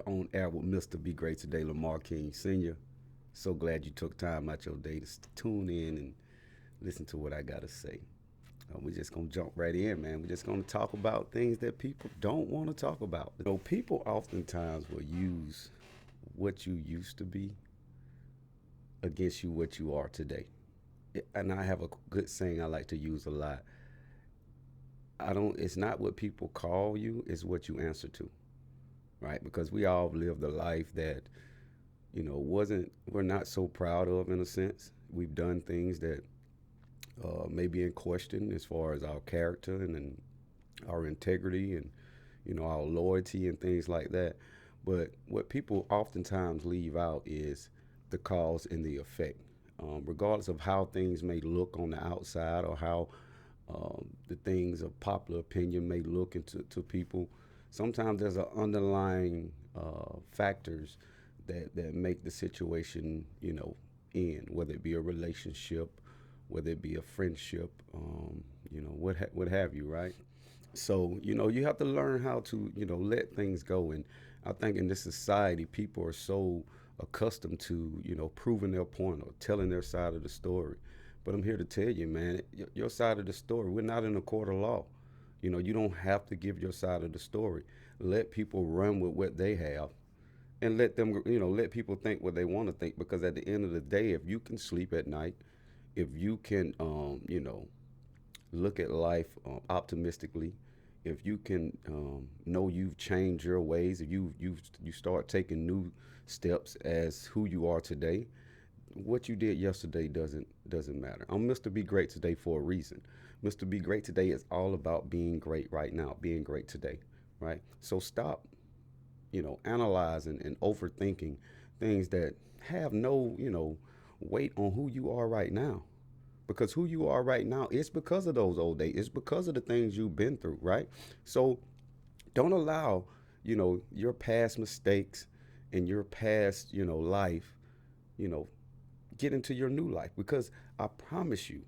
You're on Air with Mr. Be Great Today, Lamar King Sr. So glad you took time out your day to tune in and listen to what I got to say. We're just going to jump right in, man. We're just going to talk about things that people don't want to talk about. People oftentimes will use what you used to be against you what you are today. And I have a good saying I like to use a lot. It's not what people call you, it's what you answer to, right? Because we all lived a life that, we're not so proud of in a sense. We've done things that may be in question as far as our character and our integrity and, our loyalty and things like that. But what people oftentimes leave out is the cause and the effect. Regardless of how things may look on the outside or how the things of popular opinion may look to people, sometimes there's an underlying factors that make the situation, end, whether it be a relationship, whether it be a friendship, what have you, right? So, you have to learn how to, let things go. And I think in this society, people are so accustomed to, proving their point or telling their side of the story. But I'm here to tell you, man, your side of the story, we're not in a court of law. You don't have to give your side of the story. Let people run with what they have and let them, let people think what they want to think. Because at the end of the day, if you can sleep at night, if you can, look at life optimistically, if you can know you've changed your ways, if you start taking new steps as who you are today, what you did yesterday doesn't matter. I'm Mr. Be Great Today for a reason. Mr. Be Great Today is all about being great right now, being great today, right? So stop, analyzing and overthinking things that have no, weight on who you are right now. Because who you are right now, it's because of those old days. It's because of the things you've been through, right? So don't allow, your past mistakes and your past, life, you know, get into your new life. Because I promise you,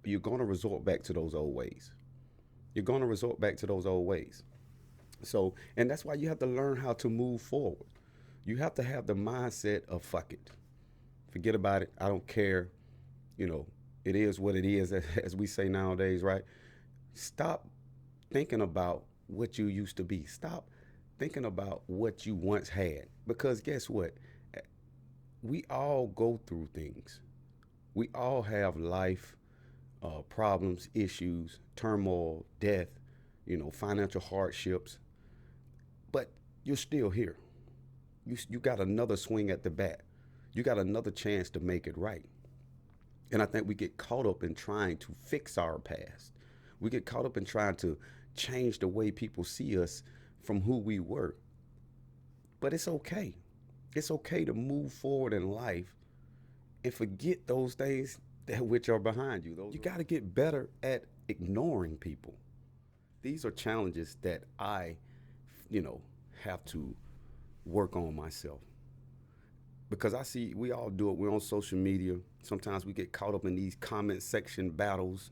you're going to resort back to those old ways. You're going to resort back to those old ways. So, and that's why you have to learn how to move forward. You have to have the mindset of fuck it. Forget about it. I don't care. You know, it is what it is, as we say nowadays, right? Stop thinking about what you used to be. Stop thinking about what you once had. Because guess what? We all go through things. We all have life problems, issues, turmoil, death, financial hardships. But you're still here. You got another swing at the bat. You got another chance to make it right. And I think we get caught up in trying to fix our past. We get caught up in trying to change the way people see us from who we were. But it's okay. It's okay to move forward in life and forget those things that which are behind you. You got to get better at ignoring people. These are challenges that I, have to work on myself. Because I see we all do it. We're on social media. Sometimes we get caught up in these comment section battles.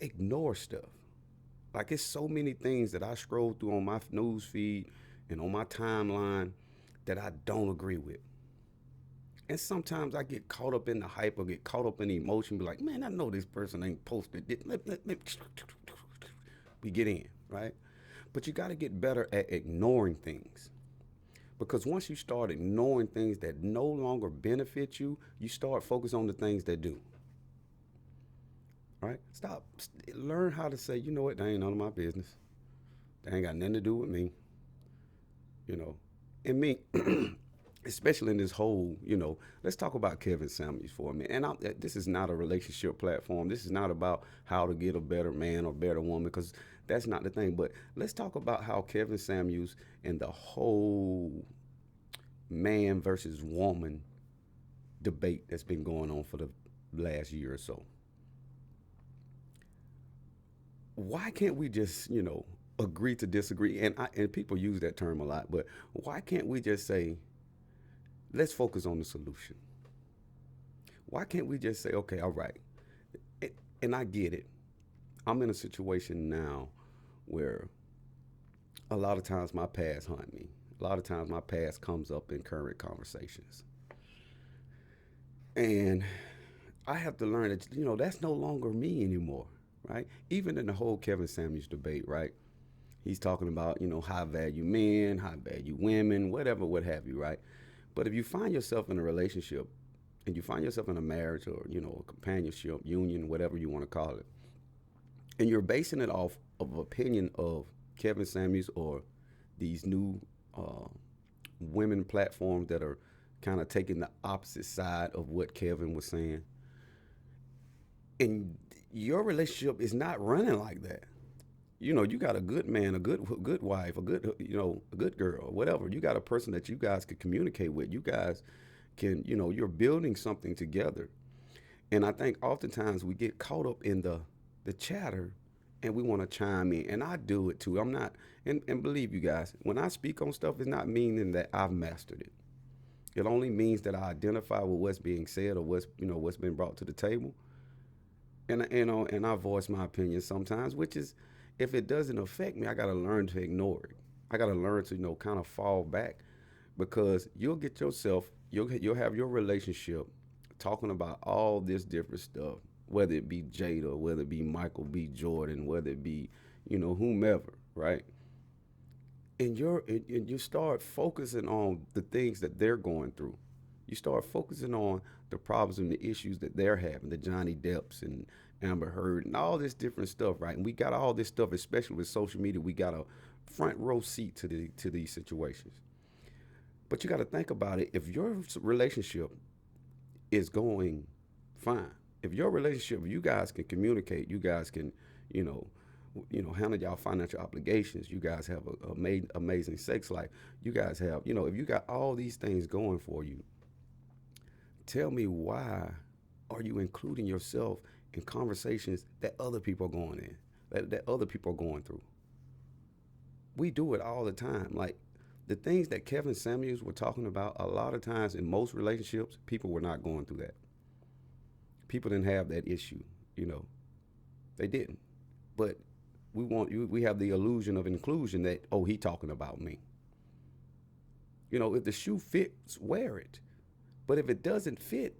Ignore stuff. Like, it's so many things that I scroll through on my news feed and on my timeline that I don't agree with. And sometimes I get caught up in the hype or get caught up in the emotion, be like, man, I know this person ain't posted it. We get in, right? But you got to get better at ignoring things. Because once you start ignoring things that no longer benefit you, you start focus on the things that do. Right? Learn how to say, you know what, that ain't none of my business. That ain't got nothing to do with me. And me, especially in this whole, let's talk about Kevin Samuels for a minute. And this is not a relationship platform. This is not about how to get a better man or better woman, because that's not the thing. But let's talk about how Kevin Samuels and the whole man versus woman debate that's been going on for the last year or so. Why can't we just, agree to disagree? And people use that term a lot, but why can't we just say, let's focus on the solution? Why can't we just say, okay, all right, and I get it. I'm in a situation now where a lot of times my past haunt me. A lot of times my past comes up in current conversations. And I have to learn that, that's no longer me anymore, right? Even in the whole Kevin Samuels debate, right? He's talking about, high value men, high value women, whatever, what have you, right? But if you find yourself in a relationship and you find yourself in a marriage or, a companionship, union, whatever you want to call it, and you're basing it off of opinion of Kevin Samuels or these new uh, women platforms that are kind of taking the opposite side of what Kevin was saying, and your relationship is not running like that. You got a good man, a good wife, a good a good girl, whatever. You got a person that you guys could communicate with. You guys can, you're building something together. And I think oftentimes we get caught up in the chatter and we want to chime in. And I do it too. I'm not and believe you guys, when I speak on stuff, it's not meaning that I've mastered it. It only means that I identify with what's being said or what's been brought to the table. And I voice my opinion sometimes, which is if it doesn't affect me, I gotta learn to ignore it. I gotta learn to kind of fall back because you'll get yourself you'll have your relationship talking about all this different stuff, whether it be Jada, whether it be Michael B. Jordan, whether it be whomever, right? And you start focusing on the things that they're going through. You start focusing on the problems and the issues that they're having, the Johnny Depps and Amber Heard and all this different stuff, right? And we got all this stuff, especially with social media. We got a front row seat to these situations. But you got to think about it. If your relationship is going fine, if your relationship, you guys can communicate, you guys can, you know, handle y'all financial obligations. You guys have a amazing sex life. You guys have, if you got all these things going for you, tell me why are you including yourself in conversations that other people are going in, that other people are going through? We do it all the time. Like the things that Kevin Samuels were talking about, a lot of times in most relationships, people were not going through that. People didn't have that issue, you know. They didn't. But we have the illusion of inclusion that, oh, he talking about me. If the shoe fits, wear it. But if it doesn't fit,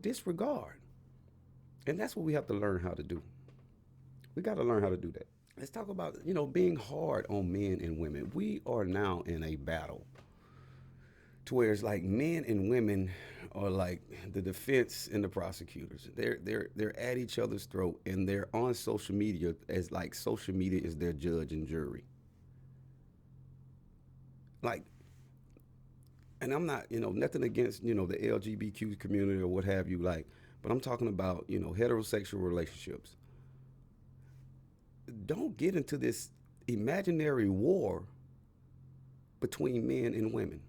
disregard. And that's what we have to learn how to do. We got to learn how to do that. Let's talk about, being hard on men and women. We are now in a battle to where it's like men and women are like the defense and the prosecutors. They're at each other's throat and they're on social media as like social media is their judge and jury. Like, and I'm not, nothing against, the LGBTQ community or what have you, like, but I'm talking about, heterosexual relationships. Don't get into this imaginary war between men and women.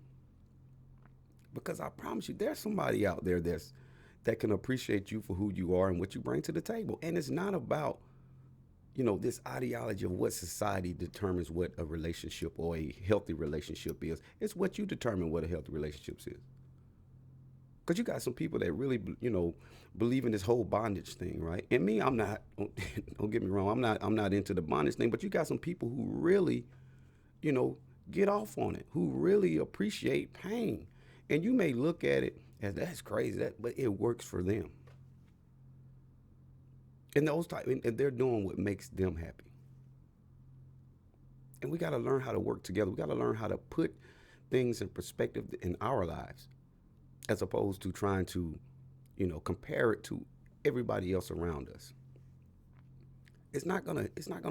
Because I promise you, there's somebody out there that can appreciate you for who you are and what you bring to the table. And it's not about, this ideology of what society determines what a relationship or a healthy relationship is. It's what you determine what a healthy relationship is. Because you got some people that really, believe in this whole bondage thing, right? And me, I'm not. Don't get me wrong. I'm not into the bondage thing. But you got some people who really, get off on it. Who really appreciate pain. And you may look at it as that's crazy, but it works for them. And and they're doing what makes them happy. And we got to learn how to work together. We got to learn how to put things in perspective in our lives, as opposed to trying to, compare it to everybody else around us. It's not gonna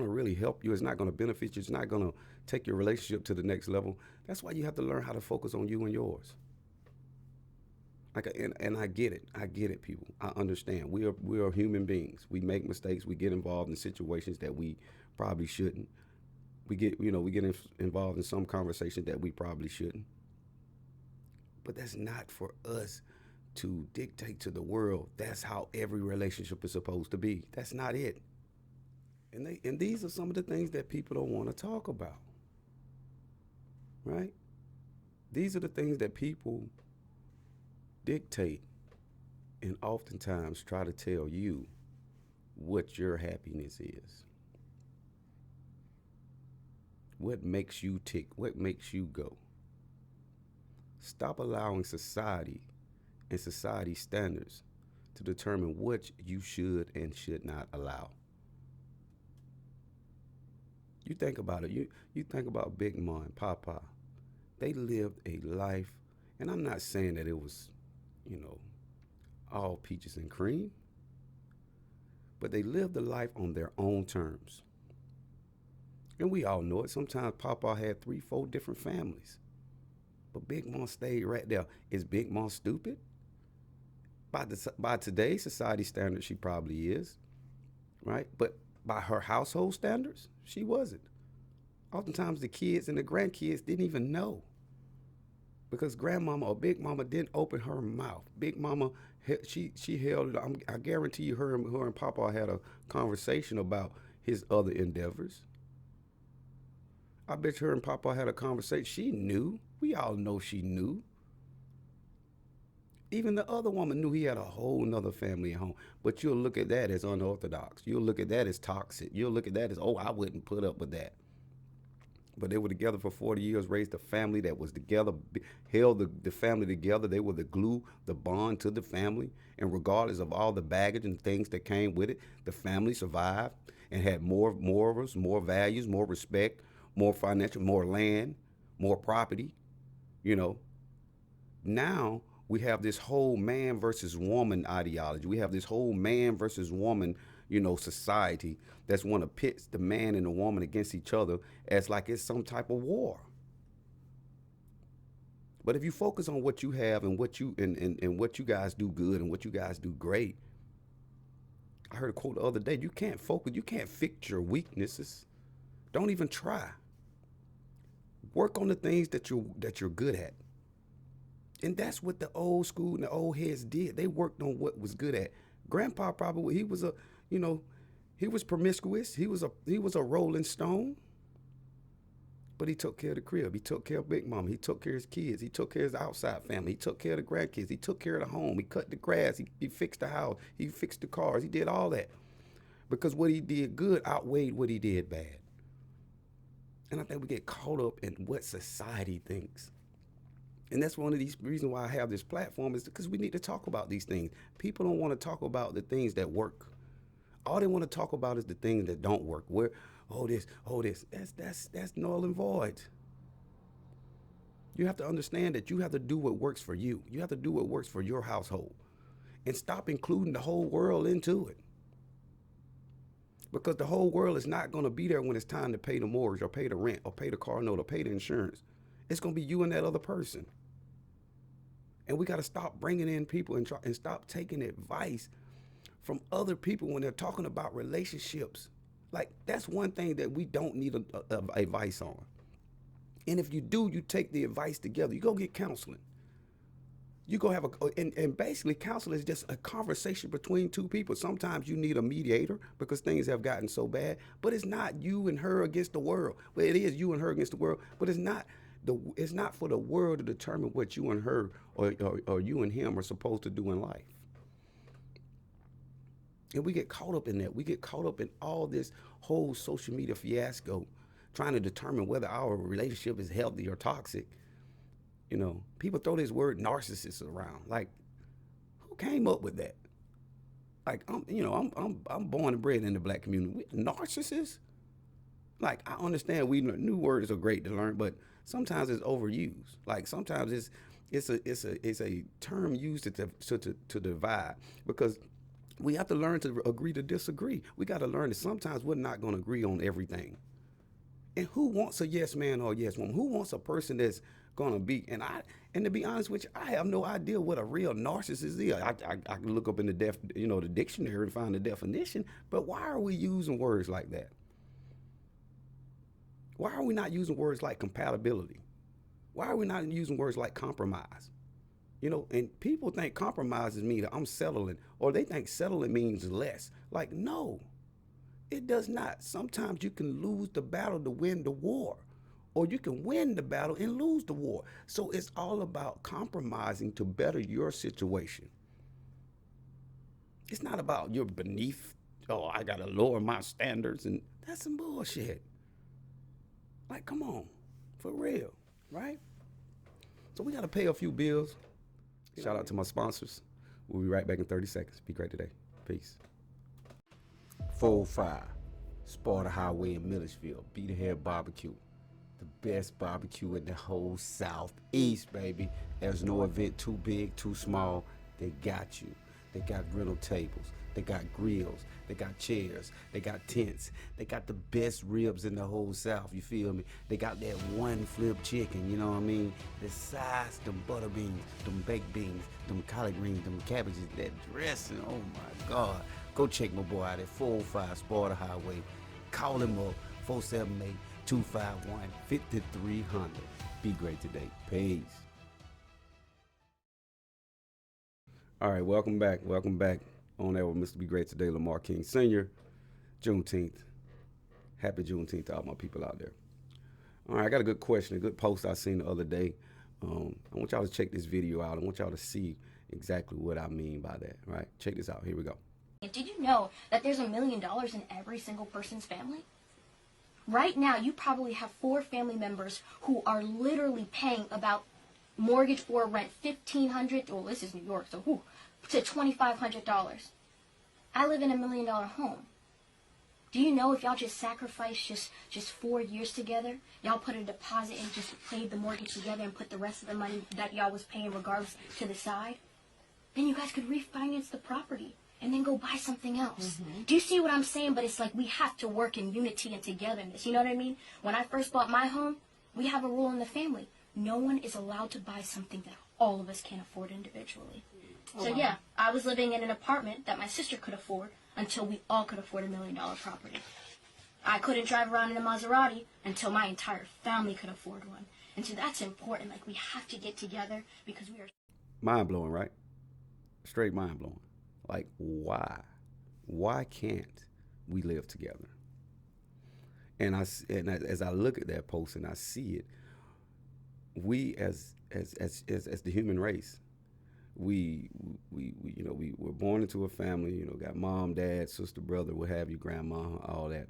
really help you. It's not gonna benefit you. It's not gonna take your relationship to the next level. That's why you have to learn how to focus on you and yours. And I get it. I get it, people. I understand. We are human beings. We make mistakes. We get involved in situations that we probably shouldn't. We get involved in some conversations that we probably shouldn't. But that's not for us to dictate to the world. That's how every relationship is supposed to be. That's not it. And these are some of the things that people don't want to talk about. Right? These are the things that people dictate and oftentimes try to tell you what your happiness is. What makes you tick? What makes you go? Stop allowing society and society standards to determine what you should and should not allow. You think about it. You think about Big Mom and Papa. They lived a life, and I'm not saying that it was, you know, all peaches and cream, but they lived a life on their own terms. And we all know it. Sometimes Papa had 3, 4 different families, but Big Mom stayed right there. Is Big Mom stupid? By today's society standards, she probably is, right? But by her household standards, she wasn't. Oftentimes, the kids and the grandkids didn't even know because grandmama or big mama didn't open her mouth. Big mama, she held it. I guarantee you, her and Papa had a conversation about his other endeavors. I bet you her and Papa had a conversation. She knew. We all know she knew. Even the other woman knew he had a whole nother family at home. But you'll look at that as unorthodox. You'll look at that as toxic. You'll look at that as, oh, I wouldn't put up with that. But they were together for 40 years, raised a family that was together, held the family together. They were the glue, the bond to the family. And regardless of all the baggage and things that came with it, the family survived and had more morals, more values, more respect, more financial, more land, more property. You know, now we have this whole man versus woman ideology. We have this whole man versus woman, society that's want to pit the man and the woman against each other as like it's some type of war. But if you focus on what you have and what you and what you guys do good and what you guys do great, I heard a quote the other day, you can't fix your weaknesses. Don't even try. Work on the things that you're good at. And that's what the old school and the old heads did. They worked on what was good at. Grandpa probably, he was he was promiscuous. He was a rolling stone. But he took care of the crib. He took care of Big Mama. He took care of his kids. He took care of his outside family. He took care of the grandkids. He took care of the home. He cut the grass. He fixed the house. He fixed the cars. He did all that. Because what he did good outweighed what he did bad. And I think we get caught up in what society thinks. And that's one of these reasons why I have this platform is because we need to talk about these things. People don't want to talk about the things that work. All they want to talk about is the things that don't work. Where, this. That's null and void. You have to understand that you have to do what works for you. You have to do what works for your household. And stop including the whole world into it. Because the whole world is not going to be there when it's time to pay the mortgage or pay the rent or pay the car note or pay the insurance. It's going to be you and that other person. And we got to stop bringing in people and stop taking advice from other people when they're talking about relationships. Like, that's one thing that we don't need advice on. And if you do, you take the advice together. You go get counseling. You go have and basically counseling is just a conversation between two people. Sometimes you need a mediator because things have gotten so bad, but it's not you and her against the world. Well, it is you and her against the world, but it's not for the world to determine what you and her or you and him are supposed to do in life. And we get caught up in that. We get caught up in all this whole social media fiasco, trying to determine whether our relationship is healthy or toxic. People throw this word narcissist around. Like, who came up with that? Like, I'm born and bred in the black community. Narcissist? Like, I understand new words are great to learn, but sometimes it's overused. Like, sometimes it's a term used to divide, because we have to learn to agree to disagree. We got to learn that sometimes we're not going to agree on everything. And who wants a yes man or a yes woman? Who wants a person that's going to be, and to be honest with you, I have no idea what a real narcissist is. I can look up in the dictionary and find the definition, but why are we using words like that? Why are we not using words like compatibility? Why are we not using words like compromise? And people think compromises mean I'm settling, or they think settling means less. Like, no, it does not. Sometimes you can lose the battle to win the war, or you can win the battle and lose the war. So it's all about compromising to better your situation. It's not about you're beneath, I got to lower my standards, and that's some bullshit. Like, come on, for real, right? So we got to pay a few bills. Shout out to my sponsors. We'll be right back in 30 seconds. Be great today. Peace. 405 Sparta Highway in Millersville. Be the Head Barbecue. The best barbecue in the whole Southeast, baby. There's no event too big, too small. They got you. They got rental tables. They got grills. They got chairs. They got tents. They got the best ribs in the whole South, you feel me? They got that one flip chicken, you know what I mean? The size, them butter beans, them baked beans, them collard greens, them cabbages, that dressing, oh my God. Go check my boy out at 405 Sparta Highway. Call him up, 478-251-5300. Be great today. Peace. All right, welcome back. Welcome back on Air with Mr. Be Great Today, Lamar King Sr., Juneteenth. Happy Juneteenth to all my people out there. All right, I got a good question, a good post I seen the other day. I want y'all to check this video out. I want y'all to see exactly what I mean by that, right? Check this out. Here we go. Did you know that there's $1 million in every single person's family? Right now, you probably have 4 family members who are literally paying about mortgage or rent $1,500, well, this is New York, so to $2,500. I live in $1 million home. Do you know if y'all just sacrificed just 4 years together, y'all put a deposit and just paid the mortgage together and put the rest of the money that y'all was paying regardless to the side, then you guys could refinance the property and then go buy something else. Mm-hmm. Do you see what I'm saying? But it's like we have to work in unity and togetherness. You know what I mean? When I first bought my home, we have a rule in the family. No one is allowed to buy something that all of us can't afford individually. Oh, so, wow. Yeah, I was living in an apartment that my sister could afford until we all could afford $1 million property. I couldn't drive around in a Maserati until my entire family could afford one. And so that's important. Like, we have to get together because we are... Mind-blowing, right? Straight mind-blowing. Like, why? Why can't we live together? And as I look at that post and I see it, we as the human race, we were born into a family, got mom, dad, sister, brother, what have you, grandma, all that.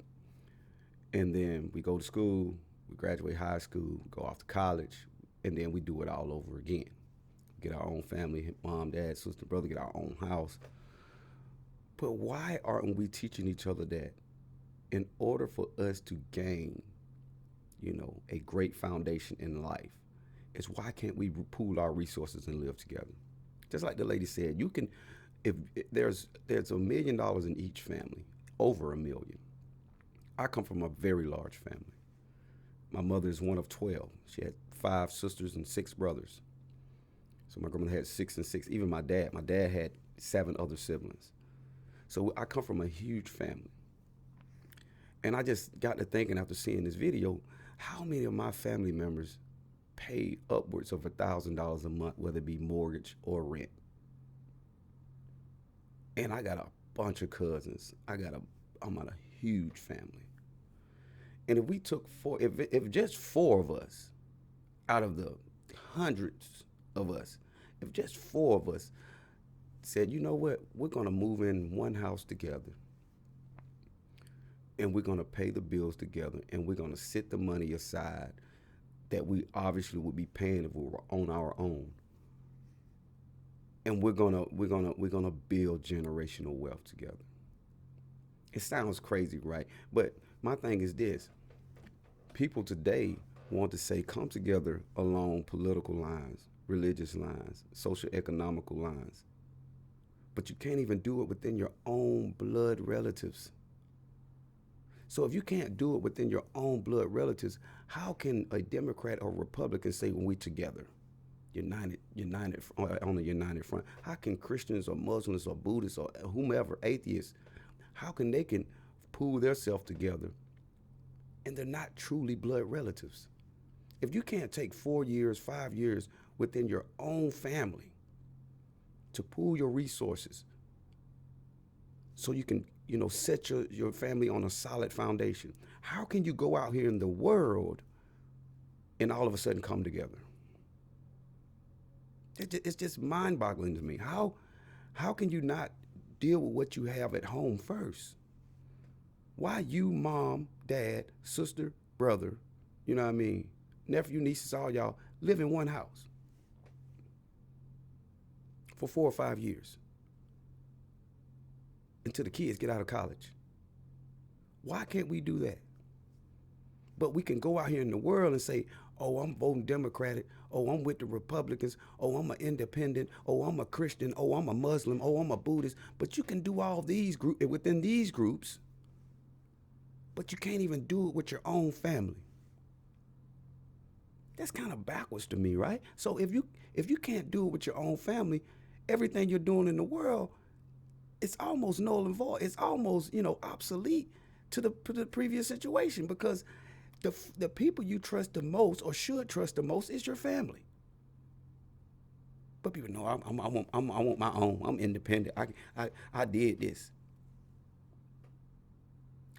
And then we go to school, we graduate high school, go off to college, and then we do it all over again. Get our own family, mom, dad, sister, brother, get our own house. But why aren't we teaching each other that in order for us to gain, a great foundation in life, is why can't we pool our resources and live together? Just like the lady said, you can, if there's $1 million in each family, over $1 million. I come from a very large family. My mother is one of 12. She had 5 sisters and 6 brothers. So my grandmother had 6 and 6. Even my dad had 7 other siblings. So I come from a huge family. And I just got to thinking after seeing this video, how many of my family members pay upwards of $1,000 a month, whether it be mortgage or rent? And I got a bunch of cousins. I'm on a huge family. And if we took if just 4 of us out of the hundreds of us, if just 4 of us said, you know what, we're gonna move in one house together and we're gonna pay the bills together and we're gonna set the money aside that we obviously would be paying if we were on our own. And we're gonna build generational wealth together. It sounds crazy, right? But my thing is this. People today want to say come together along political lines, religious lines, socio-economical lines. But you can't even do it within your own blood relatives. So if you can't do it within your own blood relatives, how can a Democrat or Republican say when we together, united on a united front? How can Christians or Muslims or Buddhists or whomever, atheists, how can they can pool themselves together and they're not truly blood relatives? If you can't take 4 years, 5 years within your own family to pool your resources so you can, set your family on a solid foundation, how can you go out here in the world and all of a sudden come together? It's just mind-boggling to me. How can you not deal with what you have at home first? Why you, mom, dad, sister, brother, you know what I mean, nephew, nieces, all y'all live in one house for 4 or 5 years until the kids get out of college. Why can't we do that? But we can go out here in the world and say, oh, I'm voting Democratic. Oh, I'm with the Republicans. Oh, I'm an independent. Oh, I'm a Christian. Oh, I'm a Muslim. Oh, I'm a Buddhist. But you can do all these groups within these groups, but you can't even do it with your own family. That's kind of backwards to me, right? So if you can't do it with your own family, everything you're doing in the world, it's almost null and void. It's almost, obsolete to the previous situation, because the people you trust the most or should trust the most is your family. But people know I want my own. I'm independent. I did this.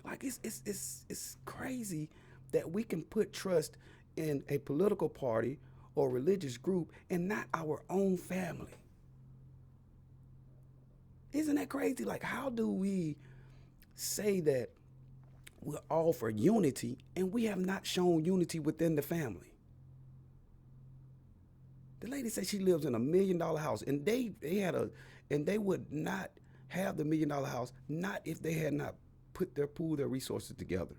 Like it's crazy that we can put trust in a political party or religious group and not our own family. Isn't that crazy? Like, how do we say that we're all for unity and we have not shown unity within the family? The lady said she lives in $1 million house, and they would not have the $1 million house not if they had not pooled their resources together.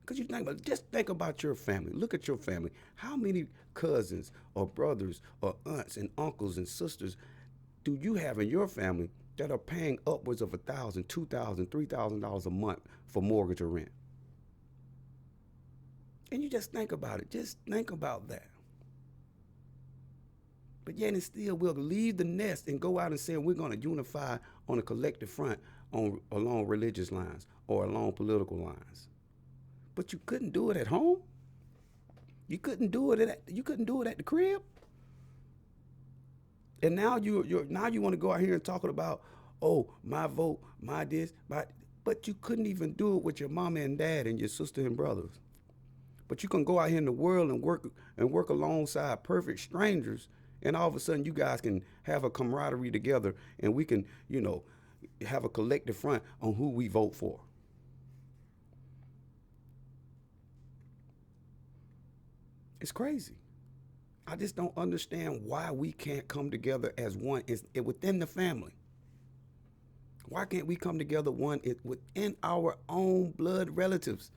Because just think about your family. Look at your family. How many cousins or brothers or aunts and uncles and sisters do you have in your family that are paying upwards of $1,000, $2,000, $3,000 a month for mortgage or rent? And you just think about it. Just think about that. But yet and still we'll leave the nest and go out and say we're going to unify on a collective front along religious lines or along political lines. But you couldn't do it at home. You couldn't do it at the crib. And now you want to go out here and talking about, oh, my vote, my this, but you couldn't even do it with your mama and dad and your sister and brothers. But you can go out here in the world and work alongside perfect strangers, and all of a sudden you guys can have a camaraderie together, and we can, have a collective front on who we vote for. It's crazy. I just don't understand why we can't come together as one within the family. Why can't we come together within our own blood relatives?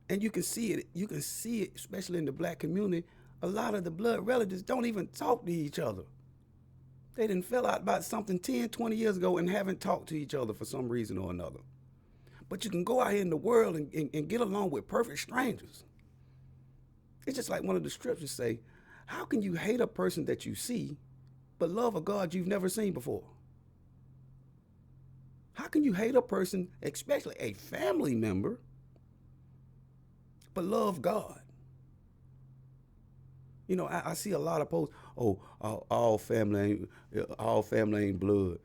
And you can see it, especially in the black community. A lot of the blood relatives don't even talk to each other. They didn't fell out about something 10, 20 years ago and haven't talked to each other for some reason or another. But you can go out here in the world and get along with perfect strangers. It's just like one of the scriptures say, how can you hate a person that you see, but love a God you've never seen before? How can you hate a person, especially a family member, but love God? I see a lot of posts, all family ain't blood.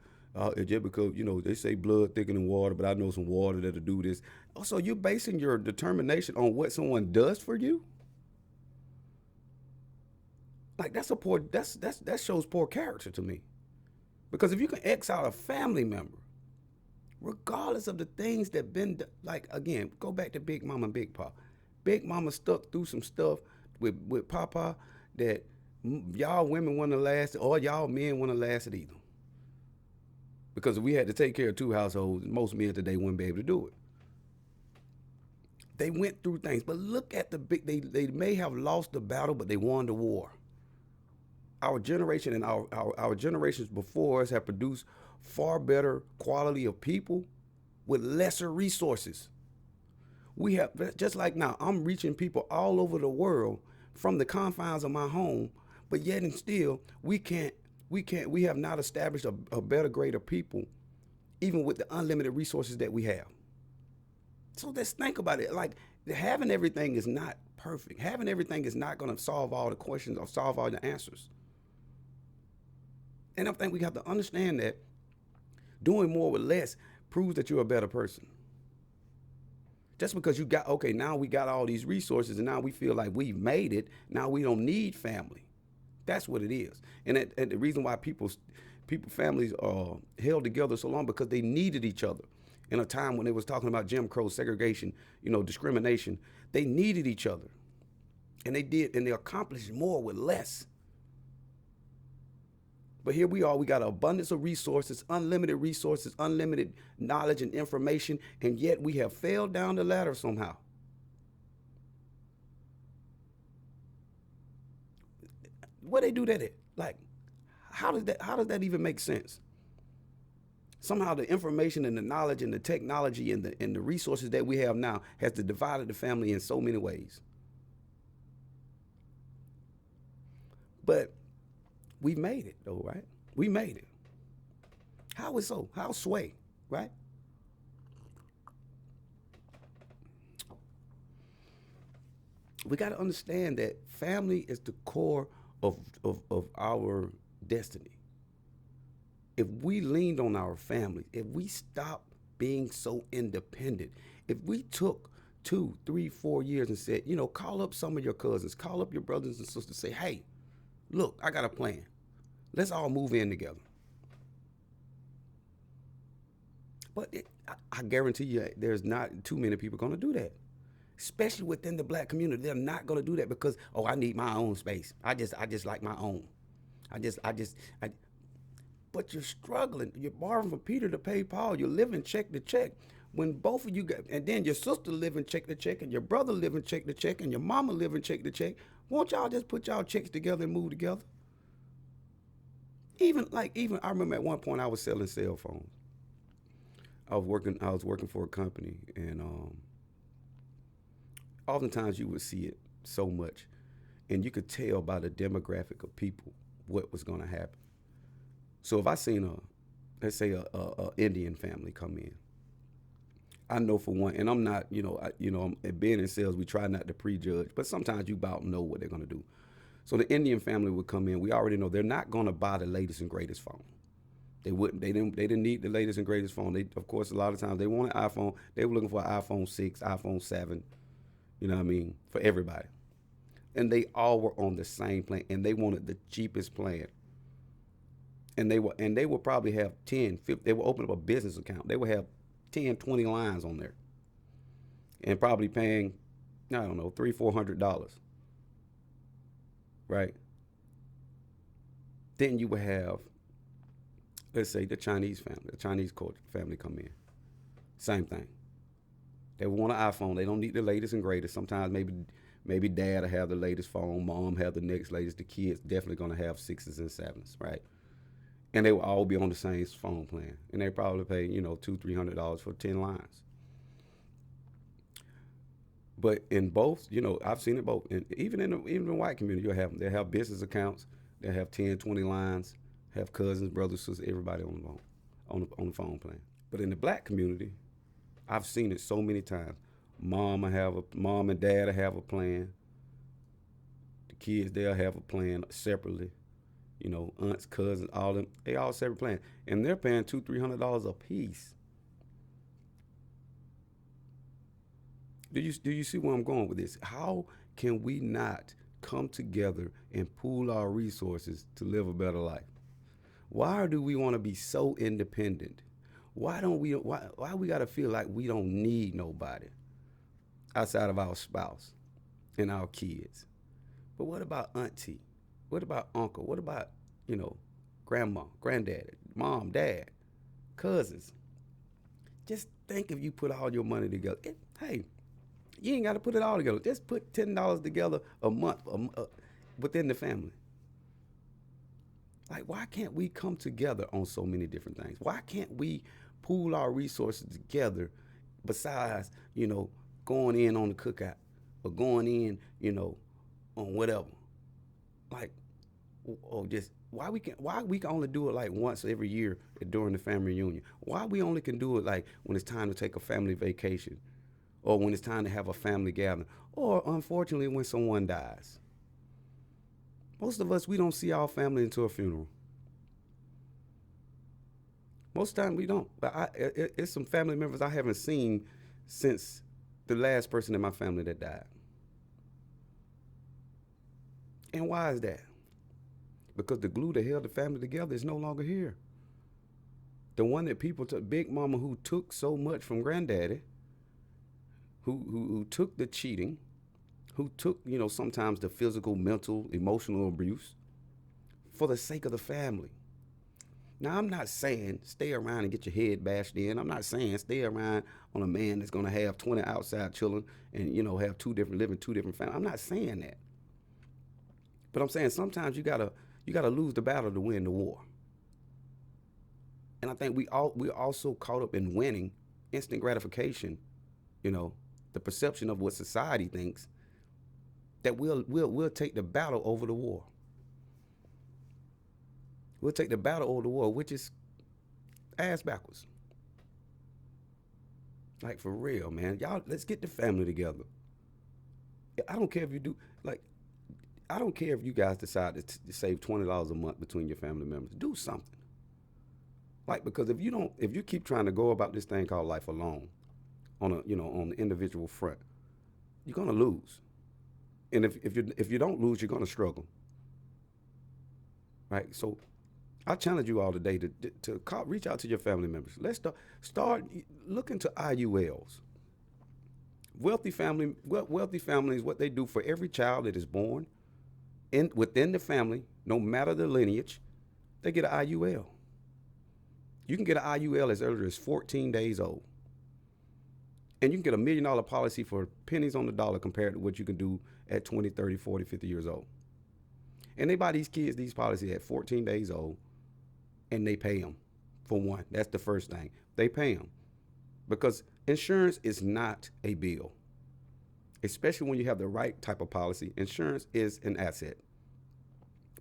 Just because, they say blood thicker than water, but I know some water that'll do this. Also, you're basing your determination on what someone does for you? Like, that shows poor character to me. Because if you can X out a family member, regardless of the things that been, like, again, go back to Big Mama and Big Pa. Big Mama stuck through some stuff with Papa that y'all women wouldn't have lasted, or y'all men wouldn't have lasted either. Because if we had to take care of 2 households, most men today wouldn't be able to do it. They went through things, but look at they may have lost the battle, but they won the war. Our generation and our generations before us have produced far better quality of people with lesser resources. We have, just like now, I'm reaching people all over the world from the confines of my home, but yet and still, we have not established a better grade of people, even with the unlimited resources that we have. So let's think about it. Like, having everything is not perfect. Having everything is not going to solve all the questions or solve all the answers. And I think we have to understand that doing more with less proves that you're a better person. Just because now we got all these resources and now we feel like we've made it, now we don't need family. That's what it is. And the reason why families are held together so long, because they needed each other. In a time when they was talking about Jim Crow, segregation, discrimination, They needed each other. And they accomplished more with less. But here we are, we got an abundance of resources, unlimited knowledge and information, and yet we have failed down the ladder somehow. Where they do that at? Like, how does that even make sense? Somehow the information and the knowledge and the technology and the resources that we have now has divided the family in so many ways. But we made it though, right? We made it. How is so? How sway, right? We got to understand that family is the core of our destiny. If we leaned on our family, if we stopped being so independent, if we took 2, 3, 4 years and said, call up some of your cousins, call up your brothers and sisters, say, hey, look, I got a plan. Let's all move in together. But I guarantee you there's not too many people going to do that. Especially within the black community. They're not going to do that because, I need my own space. I just like my own. But you're struggling. You're borrowing from Peter to pay Paul. You're living check to check. When both of you and then your sister living check to check, and your brother living check to check, and your mama living check to check, won't y'all just put y'all checks together and move together? Even I remember at one point I was selling cell phones. I was working for a company, and oftentimes you would see it so much, and you could tell by the demographic of people what was going to happen. So if I seen let's say a Indian family come in, I know for one, and I'm not, being in sales, we try not to prejudge, but sometimes you about know what they're going to do. So the Indian family would come in. We already know they're not going to buy the latest and greatest phone. They wouldn't. They didn't need the latest and greatest phone. Of course, a lot of times they want an iPhone. They were looking for an iPhone 6, iPhone 7. You know what I mean? For everybody. And they all were on the same plan, and they wanted the cheapest plan. And they would probably have 10, 50. They would open up a business account. They would have 10, 20 lines on there, and probably paying, I don't know, $300-400, right? Then you would have, let's say, the Chinese culture family come in. Same thing. They want an iPhone. They don't need the latest and greatest. Sometimes maybe dad will have the latest phone, mom have the next latest. The kids definitely gonna have 6s and 7s, right? And they will all be on the same phone plan, and they probably pay $200-300 for 10 lines. But in both, I've seen it both. And even in the white community, they have business accounts. They have 10, 20 lines. Have cousins, brothers, sisters, everybody on the phone, on the phone plan. But in the black community, I've seen it so many times. Mom and dad have a plan. The kids, they'll have a plan separately. Aunts, cousins, all them, they all separate plans. And they're paying $200-300 a piece. Do you see where I'm going with this? How can we not come together and pool our resources to live a better life? Why do we want to be so independent? Why we got to feel like we don't need nobody outside of our spouse and our kids? But what about auntie? What about uncle? What about, grandma, granddad, mom, dad, cousins? Just think if you put all your money together. Hey, you ain't got to put it all together. Just put $10 together a month within the family. Like, why can't we come together on so many different things? Why can't we pool our resources together besides, going in on the cookout or going in, on whatever? Like, or just why we can only do it like once every year during the family reunion? Why we only can do it like when it's time to take a family vacation, or when it's time to have a family gathering, or unfortunately when someone dies? Most of us, we don't see our family until a funeral. Most of the time we don't. But it's some family members I haven't seen since the last person in my family that died. And why is that? Because the glue that held the family together is no longer here. The one that people took, Big Mama, who took so much from Granddaddy, who took the cheating, who took, sometimes the physical, mental, emotional abuse for the sake of the family. Now, I'm not saying stay around and get your head bashed in. I'm not saying stay around on a man that's going to have 20 outside children and, have two different families. I'm not saying that. But I'm saying sometimes you gotta lose the battle to win the war. And I think we're also caught up in winning, instant gratification, the perception of what society thinks, that we'll take the battle over the war. We'll take the battle over the war, which is ass backwards. Like, for real, man. Y'all, let's get the family together. I don't care if you do, I don't care if you guys decide to save $20 a month between your family members. Do something. Because if you keep trying to go about this thing called life alone, on the individual front, you're gonna lose. And if you don't lose, you're gonna struggle. Right? So I challenge you all today to reach out to your family members. Let's start looking to IULs. Wealthy families, what they do for every child that is born within the family, no matter the lineage, they get an IUL. You can get an IUL as early as 14 days old. And you can get $1 million policy for pennies on the dollar compared to what you can do at 20, 30, 40, 50 years old. And they buy these kids these policies at 14 days old, and they pay them for one. That's the first thing. They pay them because insurance is not a bill, especially when you have the right type of policy. Insurance is an asset.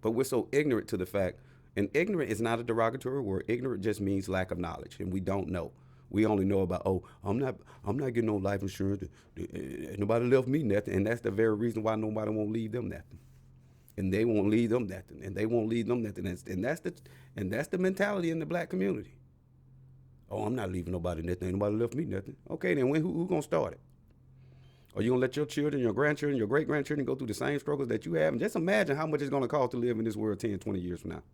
But we're so ignorant to the fact, and ignorant is not a derogatory word. Ignorant just means lack of knowledge, and we don't know. We only know about, I'm not getting no life insurance. Nobody left me nothing, and that's the very reason why nobody won't leave them nothing, and they won't leave them nothing, and they won't leave them nothing, and that's the mentality in the black community. I'm not leaving nobody nothing. Ain't nobody left me nothing. Okay, then who gonna start it? Are you gonna let your children, your grandchildren, your great grandchildren go through the same struggles that you have? And just imagine how much it's gonna cost to live in this world 10, 20 years from now.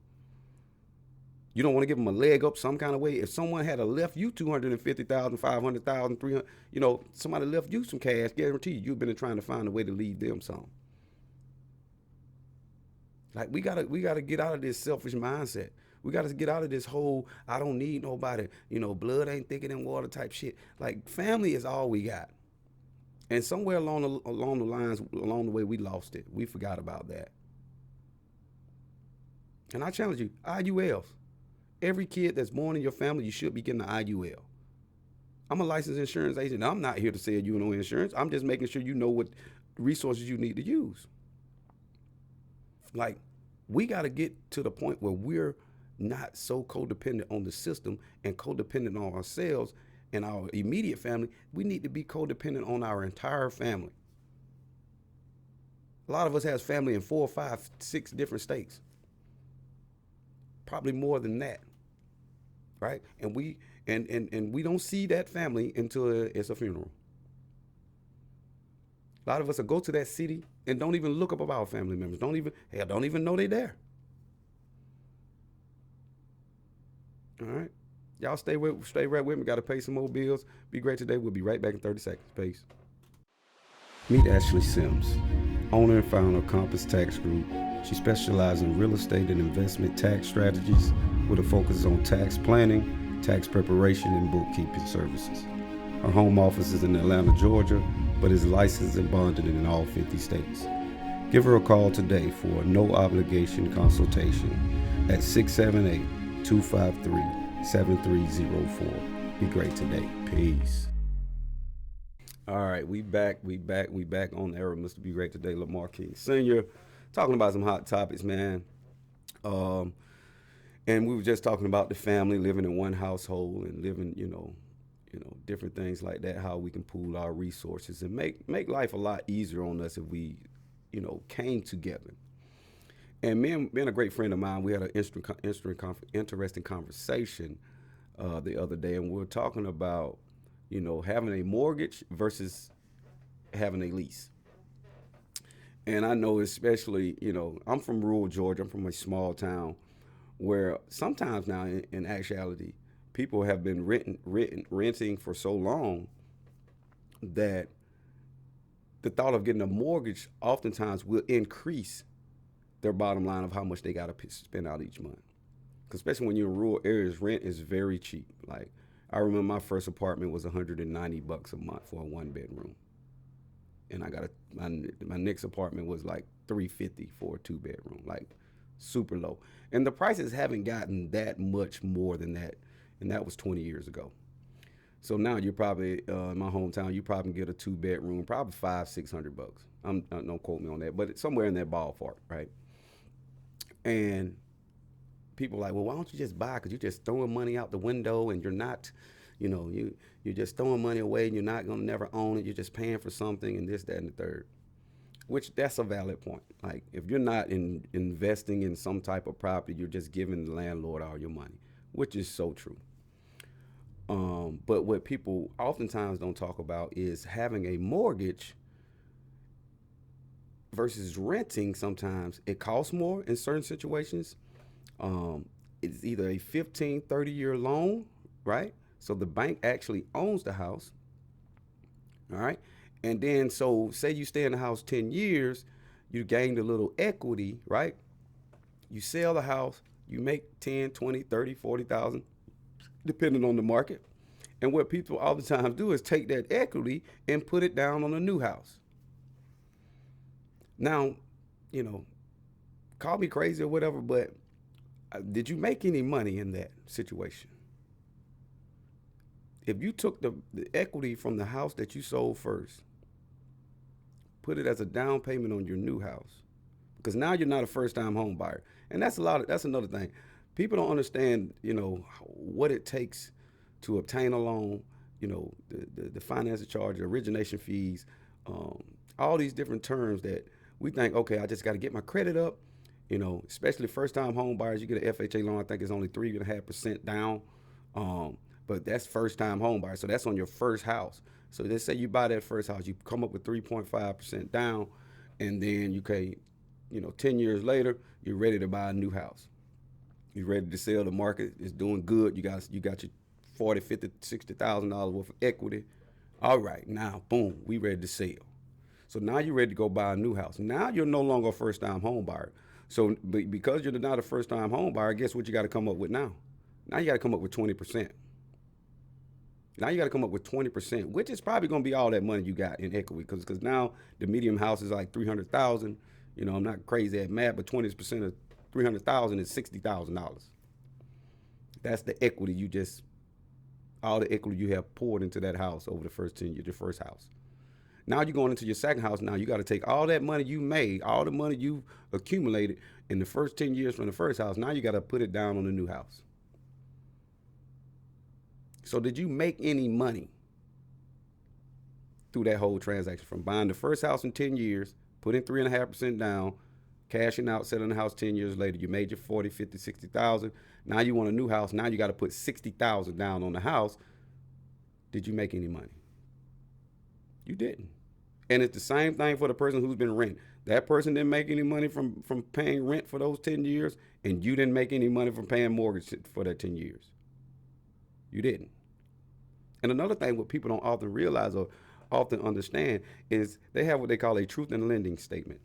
You don't want to give them a leg up some kind of way. If someone had left you $250,000, $500,000, $300,000, somebody left you some cash, guarantee you've been trying to find a way to leave them some. We gotta get out of this selfish mindset. We gotta get out of this whole I don't need nobody, blood ain't thicker than water type shit. Family is all we got. And somewhere along the way, we lost it. We forgot about that. And I challenge you, IULs. Every kid that's born in your family, you should be getting an IUL. I'm a licensed insurance agent. I'm not here to sell you no insurance. I'm just making sure you know what resources you need to use. We got to get to the point where we're not so codependent on the system and codependent on ourselves and our immediate family. We need to be codependent on our entire family. A lot of us has family in 4, 5, 6 different states. Probably more than that. Right? And we don't see that family until it's a funeral. A lot of us will go to that city and don't even look up about our family members. Don't even know they're there. All right. Y'all stay right with me. Got to pay some more bills. Be great today. We'll be right back in 30 seconds. Peace. Meet Ashley Sims, owner and founder of Compass Tax Group. She specializes in real estate and investment tax strategies with a focus on tax planning, tax preparation, and bookkeeping services. Her home office is in Atlanta, Georgia, but is licensed and bonded in all 50 states. Give her a call today for a no-obligation consultation at 678-253-7304. Be great today. Peace. All right, we back on the Air With MrBeGreatToday. Lamar King Sr. talking about some hot topics, man. And we were just talking about the family living in one household and living, different things like that, how we can pool our resources and make life a lot easier on us if we, came together. And me and a great friend of mine, we had an interesting conversation the other day, and we were talking about, having a mortgage versus having a lease. And I know especially, I'm from rural Georgia. I'm from a small town where sometimes now, in actuality, people have been renting for so long that the thought of getting a mortgage oftentimes will increase their bottom line of how much they got to spend out each month. Because especially when you're in rural areas, rent is very cheap. Like, I remember my first apartment was $190 a month for a 1-bedroom, and I got my next apartment was like $350 for a 2-bedroom, like super low. And the prices haven't gotten that much more than that, and that was 20 years ago. So now you're probably in my hometown, you probably get a 2-bedroom, probably $500-600. Don't quote me on that, but it's somewhere in that ballpark, right? And people are like, well, why don't you just buy? Because you're just throwing money out the window, and you're not, you're just throwing money away, and you're not gonna never own it. You're just paying for something, and this, that, and the third. Which that's a valid point. Like, if you're not investing in some type of property, you're just giving the landlord all your money, which is so true. But what people oftentimes don't talk about is having a mortgage versus renting. Sometimes it costs more in certain situations. It's either a 15, 30-year loan, right? So the bank actually owns the house, all right? And then, so say you stay in the house 10 years, you gained a little equity, right? You sell the house, you make 10, 20, 30, 40,000, depending on the market. And what people all the time do is take that equity and put it down on a new house. Now, call me crazy or whatever, but did you make any money in that situation? If you took the equity from the house that you sold first, put it as a down payment on your new house, because now you're not a first-time home buyer. And that's another thing. People don't understand, what it takes to obtain a loan, the financing charge, the origination fees, all these different terms that we think, okay, I just got to get my credit up, especially first-time home buyers. You get an FHA loan, I think it's only 3.5% down, but that's first-time home buyer, so that's on your first house. So let's say you buy that first house, you come up with 3.5% down, and then 10 years later, you're ready to buy a new house. You're ready to sell. The market is doing good. You got your $40,000, $50,000, $60,000 worth of equity. All right, now, boom, we ready to sell. So now you're ready to go buy a new house. Now you're no longer a first-time home buyer. So because you're not a first-time home buyer, guess what you got to come up with now? Now you got to come up with 20%. Now you got to come up with 20%, which is probably going to be all that money you got in equity, because now the medium house is like $300,000. I'm not crazy at math, but 20% of $300,000 is $60,000. That's the equity all the equity you have poured into that house over the first 10 years, your first house. Now you're going into your second house. Now you got to take all that money you made, all the money you accumulated in the first 10 years from the first house. Now you got to put it down on the new house. So did you make any money through that whole transaction, from buying the first house in 10 years, putting 3.5% down, cashing out, selling the house 10 years later? You made your 40, 50, 60,000. Now you want a new house. Now you got to put 60,000 down on the house. Did you make any money? You didn't. And it's the same thing for the person who's been renting. That person didn't make any money from paying rent for those 10 years, and you didn't make any money from paying mortgage for that 10 years. You didn't. And another thing what people don't often realize or often understand is they have what they call a truth in lending statement.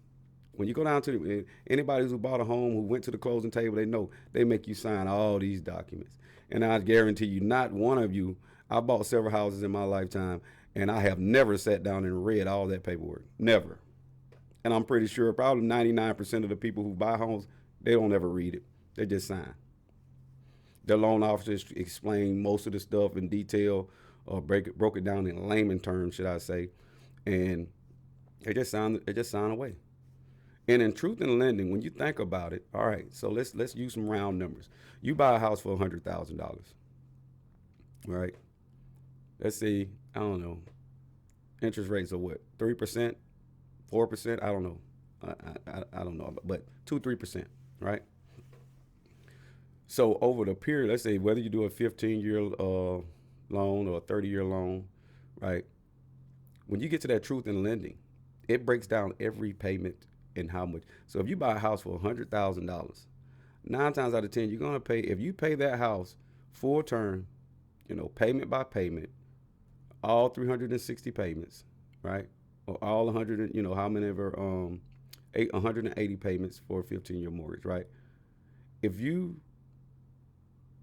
When you go down to anybody who bought a home, who went to the closing table, they know they make you sign all these documents. And I guarantee you, not one of you, I bought several houses in my lifetime, and I have never sat down and read all that paperwork. Never. And I'm pretty sure probably 99% of the people who buy homes, they don't ever read it. They just sign. Their loan officers explain most of the stuff in detail, or broke it down in layman terms, should I say, and they just sign away. And in truth in lending, when you think about it, all right, so let's use some round numbers. You buy a house for $100,000, right? Let's see, I don't know, interest rates are what, 3%, 4%? I don't know. I don't know, but 2-3%, right? So over the period, let's say whether you do a 15-year loan or a 30-year loan, right? When you get to that truth in lending, it breaks down every payment and how much. So if you buy a house for $100,000, 9 times out of 10, you're gonna pay. If you pay that house full term, payment by payment, all 360 payments, right? or all 100, how many ever 180 payments for a 15-year mortgage, right? If you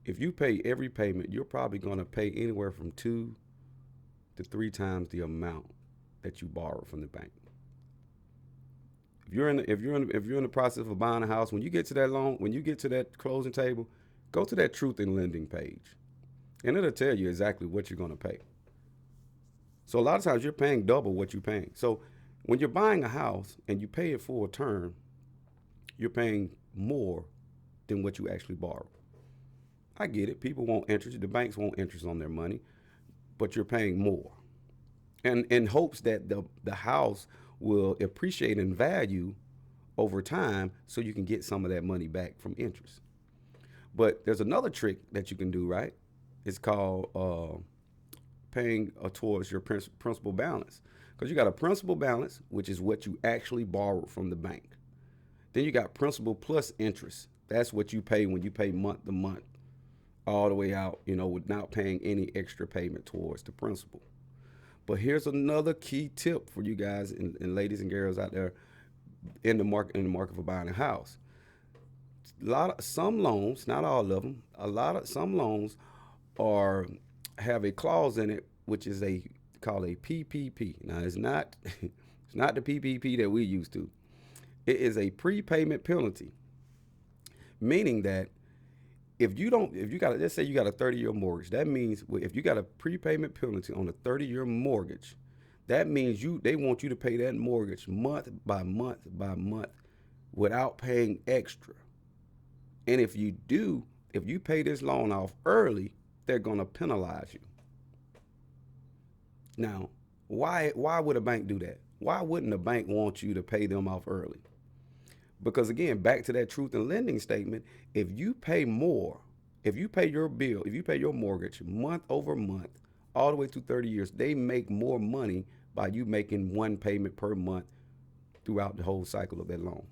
if you pay every payment, you're probably going to pay anywhere from 2 to 3 times the amount that you borrow from the bank. If you're in the process of buying a house, when you get to that loan, when you get to that closing table, go to that truth in lending page, and it'll tell you exactly what you're going to pay. So a lot of times you're paying double what you're paying. So when you're buying a house and you pay it for a term, you're paying more than what you actually borrow. I get it. People want interest. The banks want interest on their money, but you're paying more, and in hopes that the house will appreciate in value over time, so you can get some of that money back from interest. But there's another trick that you can do, right? It's called paying towards your principal balance, because you got a principal balance, which is what you actually borrowed from the bank. Then you got principal plus interest. That's what you pay when you pay month to month, all the way out, without paying any extra payment towards the principal. But here's another key tip for you guys and ladies and girls out there in the market for buying a house. Some loans, not all of them, some loans have a clause in it which is called a PPP. Now it's not it's not the PPP that we used to. It is a prepayment penalty, meaning that let's say you got a 30-year mortgage, that means if you got a prepayment penalty on a 30-year mortgage, that means they want you to pay that mortgage month by month by month without paying extra. And if you pay this loan off early, they're going to penalize you. Now, why would a bank do that? Why wouldn't a bank want you to pay them off early? Because again, back to that truth in lending statement, if you pay your bill, if you pay your mortgage month over month, all the way through 30 years, they make more money by you making one payment per month throughout the whole cycle of that loan.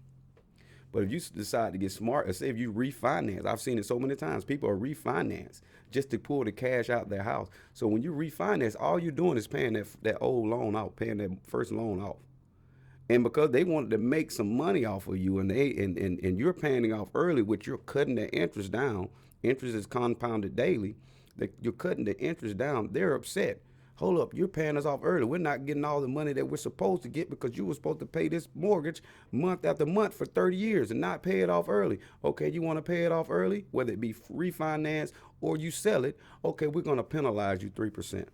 But if you decide to get smart, and say if you refinance, I've seen it so many times, people are refinance just to pull the cash out of their house. So when you refinance, all you're doing is paying that old loan out, paying that first loan off. And because they wanted to make some money off of you, and you're paying it off early, which you're cutting the interest down. Interest is compounded daily. You're cutting the interest down. They're upset. Hold up, you're paying us off early. We're not getting all the money that we're supposed to get because you were supposed to pay this mortgage month after month for 30 years and not pay it off early. Okay, you want to pay it off early, whether it be refinance or you sell it. Okay, we're going to penalize you 3%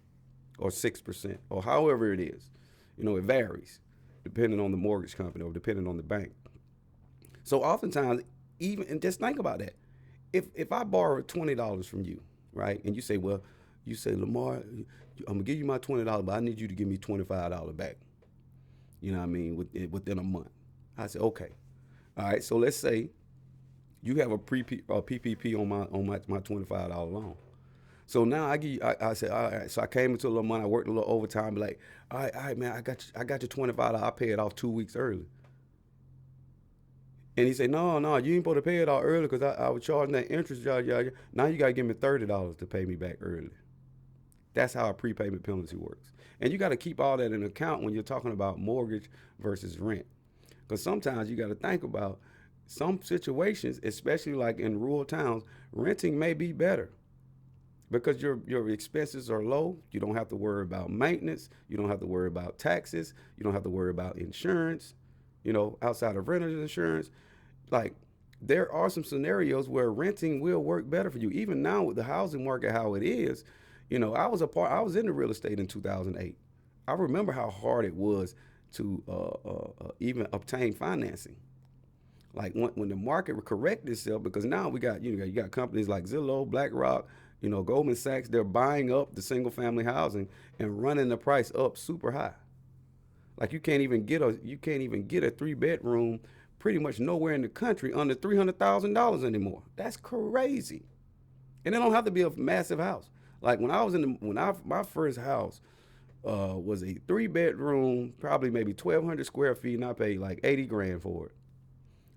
or 6% or however it is. It varies depending on the mortgage company or depending on the bank. So oftentimes, and just think about that. If I borrow $20 from you, right, and you say, Lamar, I'm gonna give you my $20, but I need you to give me $25 back. You know what I mean? Within a month. I said, okay. All right. So let's say you have a PPP on my $25 loan. So now I said, all right. So I came into a little money. I worked a little overtime. Be like, all right, man, I got your $25. I pay it off 2 weeks early. And he said, no, you ain't supposed to pay it off early because I was charging that interest. Now you got to give me $30 to pay me back early. That's how a prepayment penalty works. And you got to keep all that in account when you're talking about mortgage versus rent. Because sometimes you got to think about some situations, especially like in rural towns, renting may be better because your expenses are low. You don't have to worry about maintenance. You don't have to worry about taxes. You don't have to worry about insurance, outside of renter's insurance. Like, there are some scenarios where renting will work better for you. Even now with the housing market how it is, I was in the real estate in 2008. I remember how hard it was to even obtain financing. Like when the market corrected itself, because now we got you got companies like Zillow, BlackRock, Goldman Sachs. They're buying up the single family housing and running the price up super high. Like you can't even get a 3-bedroom pretty much nowhere in the country under $300,000 anymore. That's crazy. And it don't have to be a massive house. Like my first house was a 3-bedroom, probably maybe 1,200 square feet, and I paid like $80,000 for it.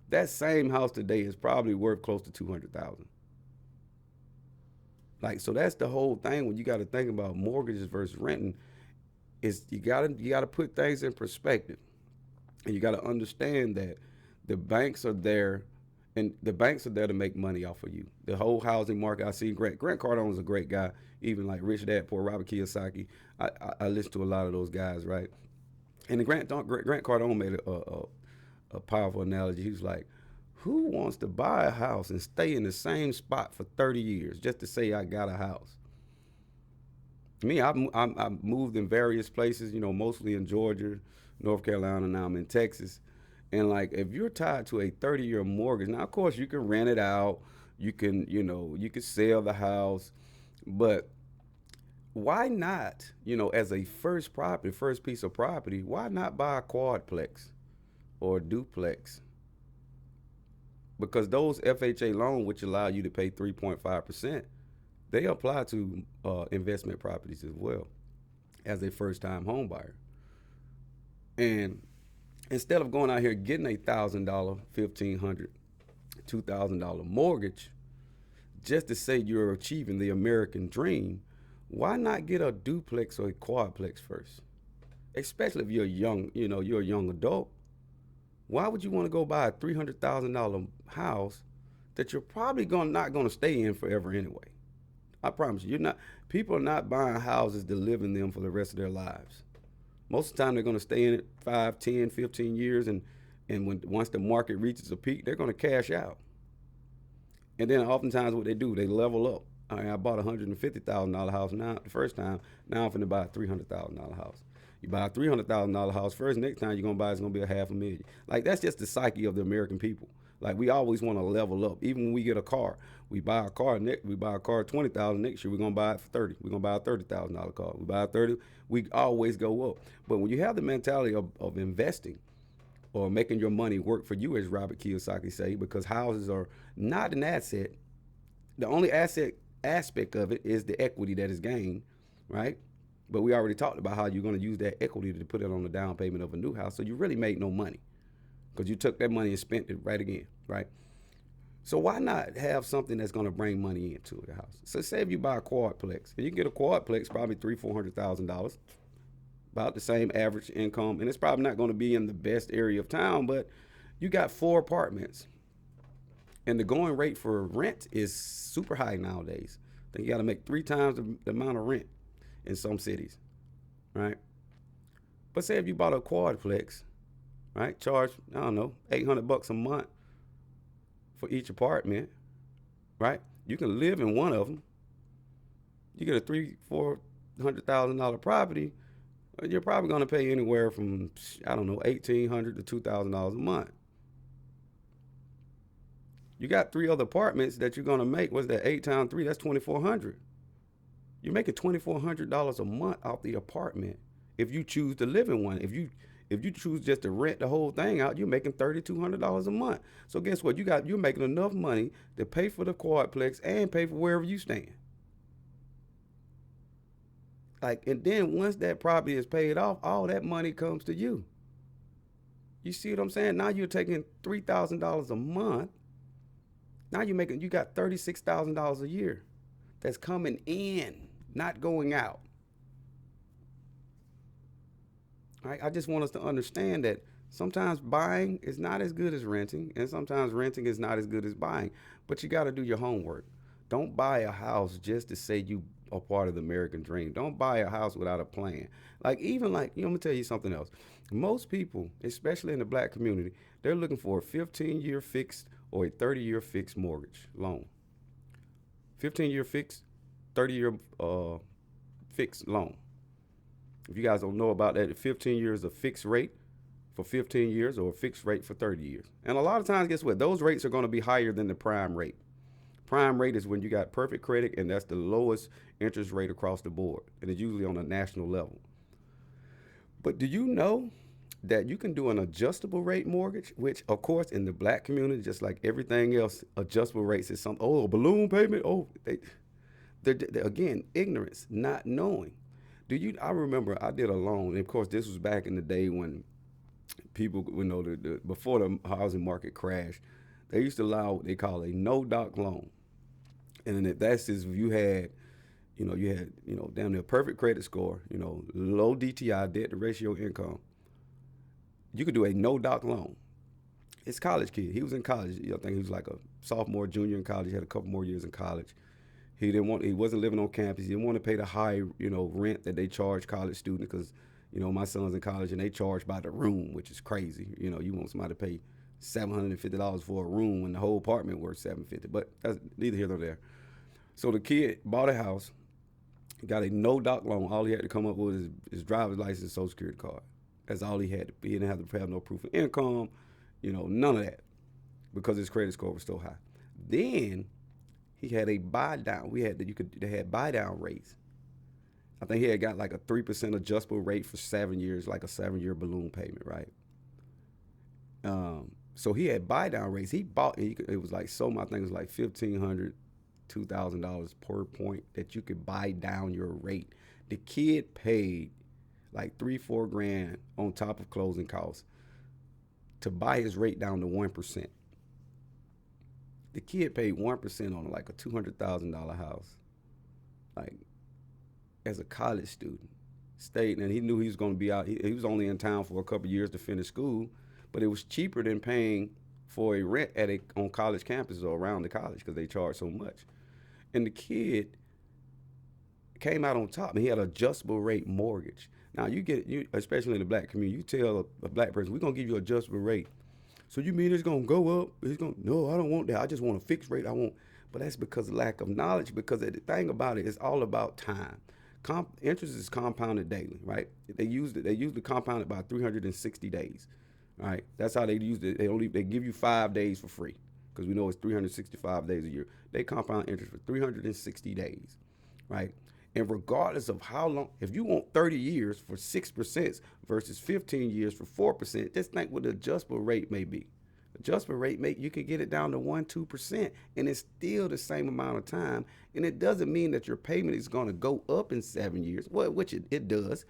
That same house today is probably worth close to $200,000. Like, so that's the whole thing when you got to think about mortgages versus renting. is you gotta put things in perspective, and you gotta understand that the banks are there, and the banks are there to make money off of you. The whole housing market. I see Grant Cardone is a great guy. Even like Rich Dad Poor, Robert Kiyosaki. I listen to a lot of those guys, right? And the Grant Cardone made a powerful analogy. He was like, "Who wants to buy a house and stay in the same spot for 30 years just to say I got a house?" Me, I've moved in various places, mostly in Georgia, North Carolina. Now I'm in Texas. And like, if you're tied to a 30-year mortgage, now of course you can rent it out, you can sell the house, but why not, as a first piece of property, why not buy a quadplex or a duplex? Because those FHA loans, which allow you to pay 3.5%, they apply to investment properties as well as a first time home buyer. And instead of going out here getting $1,000, $1,500, $2,000 mortgage just to say you're achieving the American dream, why not get a duplex or a quadplex first? Especially if you're a young adult. Why would you want to go buy a $300,000 house that you're probably not going to stay in forever anyway? I promise you, people are not buying houses to live in them for the rest of their lives. Most of the time, they're going to stay in it 5, 10, 15 years, and once the market reaches a peak, they're going to cash out. And then oftentimes what they do, they level up. I bought a $150,000 house now the first time. Now I'm finna buy a $300,000 house. You buy a $300,000 house first, next time you're gonna buy it's gonna be a $500,000. Like, that's just the psyche of the American people. Like, we always want to level up. Even when we get a car, we buy a car $20,000. Next year we're gonna buy it for $30,000. We're gonna buy a $30,000 car. We buy a 30. We always go up. But when you have the mentality of investing or making your money work for you, as Robert Kiyosaki say, because houses are not an asset. The only asset aspect of it is the equity that is gained, right? But we already talked about how you're going to use that equity to put it on the down payment of a new house. So you really made no money because you took that money and spent it right again, right? So why not have something that's going to bring money into the house? So say if you buy a quadplex, and you can get a quadplex probably $300,000-$400,000, about the same average income, and it's probably not going to be in the best area of town, but you got 4 apartments. And the going rate for rent is super high nowadays. I think you got to make 3 times the amount of rent in some cities, right? But say if you bought a quadplex, right, charge, I don't know, $800 a month for each apartment, right? You can live in one of them. You get a $300,000-$400,000 property, you're probably going to pay anywhere from, I don't know, $1,800 to $2,000 a month. You got 3 other apartments that you're gonna make. What's that? 8 times 3, that's $2,400. You're making $2,400 a month off the apartment if you choose to live in one. If you choose just to rent the whole thing out, you're making $3,200 a month. So guess what? You're making enough money to pay for the quadplex and pay for wherever you stand. Like, and then once that property is paid off, all that money comes to you. You see what I'm saying? Now you're taking $3,000 a month. Now you got $36,000 a year that's coming in, not going out. Right? I just want us to understand that sometimes buying is not as good as renting, and sometimes renting is not as good as buying. But you got to do your homework. Don't buy a house just to say you are part of the American dream. Don't buy a house without a plan. Like, even like, I'm gonna tell you something else. Most people, especially in the black community, they're looking for a 15-year fixed or a 30-year fixed mortgage loan. 15-year fixed, 30-year fixed loan. If you guys don't know about that, 15 years of fixed rate for 15 years or a fixed rate for 30 years. And a lot of times, guess what? Those rates are going to be higher than the prime rate. Prime rate is when you got perfect credit, and that's the lowest interest rate across the board. And it's usually on a national level. But do you know that you can do an adjustable rate mortgage, which, of course, in the black community, just like everything else, adjustable rates is something, a balloon payment. They're again, ignorance, not knowing. I remember I did a loan. And of course, this was back in the day when people, before the housing market crashed, they used to allow what they call a no-doc loan. And that's if you had, You had, down there perfect credit score, low DTI, debt to ratio income. You could do a no doc loan. It's college kid. He was in college. I think he was like a sophomore, junior in college. He had a couple more years in college. He wasn't living on campus. He didn't want to pay the high, rent that they charge college students because, my son's in college and they charge by the room, which is crazy. You want somebody to pay $750 for a room when the whole apartment worth $750. But that's neither here nor there. So the kid bought a house, got a no doc loan. All he had to come up with is his driver's license, and Social Security card. That's all he had. He didn't have to have no proof of income, none of that, because his credit score was so high. Then he had a buy down. They had buy down rates. I think he had got like a 3% adjustable rate for 7 years, like a 7-year balloon payment, right? So he had buy down rates. He bought it was like I think it was like $1,500, $2,000 per point that you could buy down your rate. The kid paid like $3-4 grand on top of closing costs to buy his rate down to 1%. The kid paid 1% on like a $200,000 house, like as a college student. Stayed, and he knew he was going to be out. He was only in town for a couple of years to finish school, but it was cheaper than paying for a rent on college campuses or around the college because they charge so much. And the kid came out on top, and he had an adjustable rate mortgage. Now you especially in the black community, you tell a black person, we're gonna give you an adjustable rate. So you mean it's gonna go up? No, I don't want that. I just want a fixed rate. But that's because of lack of knowledge. Because the thing about it is all about time. Interest is compounded daily, right? They usually compound it by 360 days, right? That's how they use it. They give you 5 days for free because we know it's 365 days a year. They compound interest for 360 days, right? And regardless of how long, if you want 30 years for 6% versus 15 years for 4%, just think what the adjustable rate may be. Adjustable rate, you can get it down to 1-2%, and it's still the same amount of time. And it doesn't mean that your payment is going to go up in 7 years, which it does.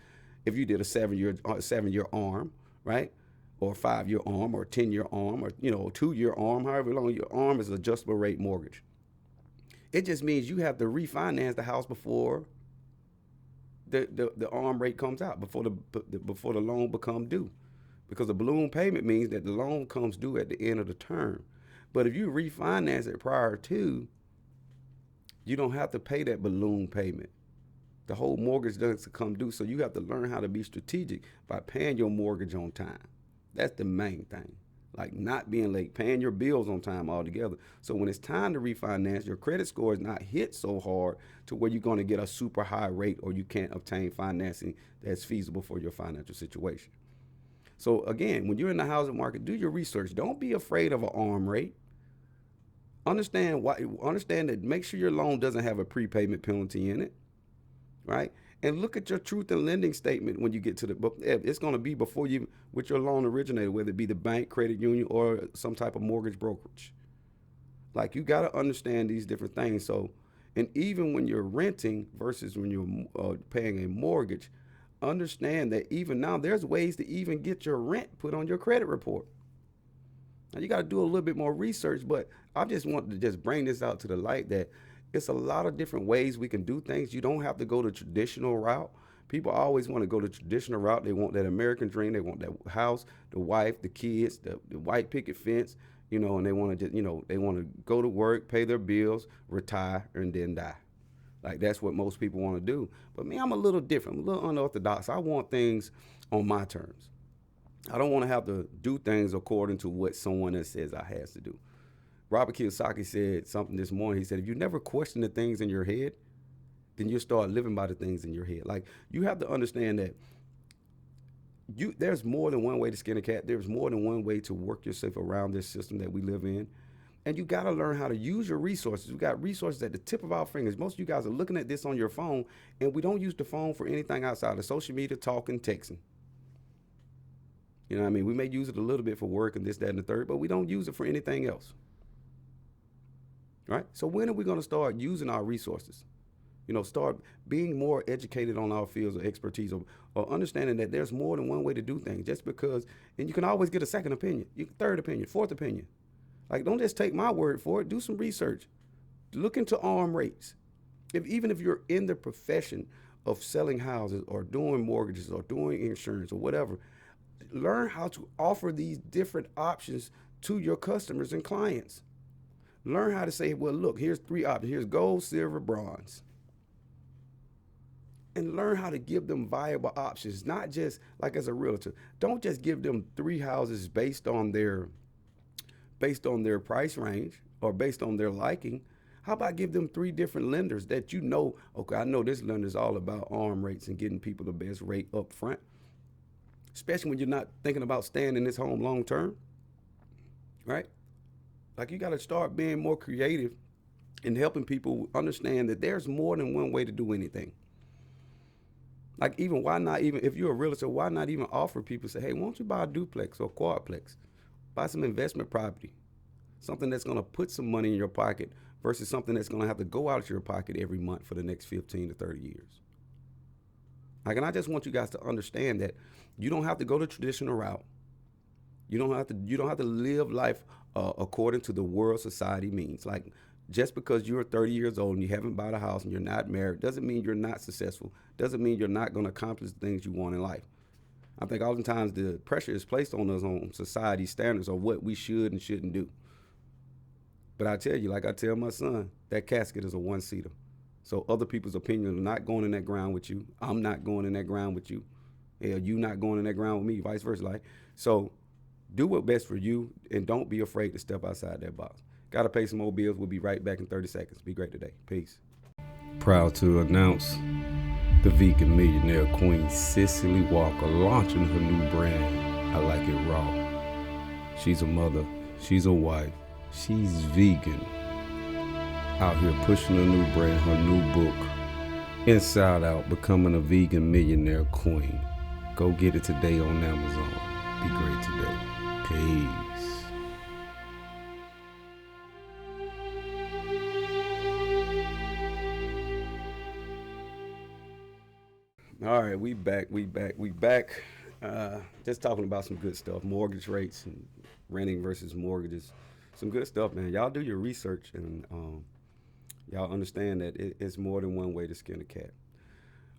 If you did a 7-year arm, right, or a 5-year arm, or a 10-year arm, or a 2-year arm, however long your arm is, adjustable rate mortgage. It just means you have to refinance the house before the arm rate comes out, before the loan become due. Because a balloon payment means that the loan comes due at the end of the term. But if you refinance it prior to, you don't have to pay that balloon payment. The whole mortgage doesn't come due, so you have to learn how to be strategic by paying your mortgage on time. That's the main thing. Like not being late, paying your bills on time altogether. So when it's time to refinance, your credit score is not hit so hard to where you're going to get a super high rate or you can't obtain financing that's feasible for your financial situation. So again, when you're in the housing market, do your research. Don't be afraid of an arm rate. Understand that. Make sure your loan doesn't have a prepayment penalty in it, right? And look at your truth in lending statement when you get to it's going to be before you, with your loan originator, whether it be the bank, credit union, or some type of mortgage brokerage. Like you got to understand these different things. So, and even when you're renting versus when you're paying a mortgage, understand that even now there's ways to even get your rent put on your credit report. Now you got to do a little bit more research, but I just want to just bring this out to the light that it's a lot of different ways we can do things. You don't have to go the traditional route. People always want to go the traditional route. They want that American dream. They want that house, the wife, the kids, the white picket fence, and they want to just, they want to go to work, pay their bills, retire, and then die. Like that's what most people want to do. But me, I'm a little different. I'm a little unorthodox. I want things on my terms. I don't want to have to do things according to what someone else says I has to do. Robert Kiyosaki said something this morning. He said, if you never question the things in your head, then you'll start living by the things in your head. Like you have to understand that there's more than one way to skin a cat. There's more than one way to work yourself around this system that we live in. And you got to learn how to use your resources. We got resources at the tip of our fingers. Most of you guys are looking at this on your phone, and we don't use the phone for anything outside of social media, talking, texting. You know what I mean? We may use it a little bit for work and this, that, and the third, but we don't use it for anything else. Right? So when are we going to start using our resources? Start being more educated on our fields of expertise or understanding that there's more than one way to do things just because, and you can always get a second opinion, third opinion, fourth opinion. Like, don't just take my word for it. Do some research. Look into arm rates. Even if you're in the profession of selling houses or doing mortgages or doing insurance or whatever, learn how to offer these different options to your customers and clients. Learn how to say, well, look, here's 3 options. Here's gold, silver, bronze. And learn how to give them viable options, not just like as a realtor. Don't just give them 3 houses based on their price range or based on their liking. How about give them 3 different lenders that you know, okay, I know this lender is all about arm rates and getting people the best rate up front, especially when you're not thinking about staying in this home long term, right? Like you got to start being more creative and helping people understand that there's more than one way to do anything. Like even why not even if you're a realtor, why not even offer people say, hey, won't you buy a duplex or quadplex? Buy some investment property, something that's going to put some money in your pocket versus something that's going to have to go out of your pocket every month for the next 15 to 30 years. Like, and I just want you guys to understand that you don't have to go the traditional route. You don't have to live life according to the world society means. Like, just because you're 30 years old and you haven't bought a house and you're not married doesn't mean you're not successful. Doesn't mean you're not going to accomplish the things you want in life. I think oftentimes the pressure is placed on us on society standards of what we should and shouldn't do. But I tell you, like I tell my son, that casket is a one-seater. So other people's opinions are not going in that ground with you. I'm not going in that ground with you. Yeah, you not going in that ground with me, vice versa. Like, so do what's best for you and don't be afraid to step outside that box. Got to pay some more bills. We'll be right back in 30 seconds. Be great today. Peace. Proud to announce the vegan millionaire queen Cicely Walker launching her new brand, I Like It Raw. She's a mother. She's a wife. She's vegan. Out here pushing her new brand, her new book, Inside Out, Becoming a Vegan Millionaire Queen. Go get it today on Amazon. Be great today. Peace. All right, we back. Just talking about some good stuff, mortgage rates and renting versus mortgages. Some good stuff, man. Y'all do your research and y'all understand that it's more than one way to skin a cat.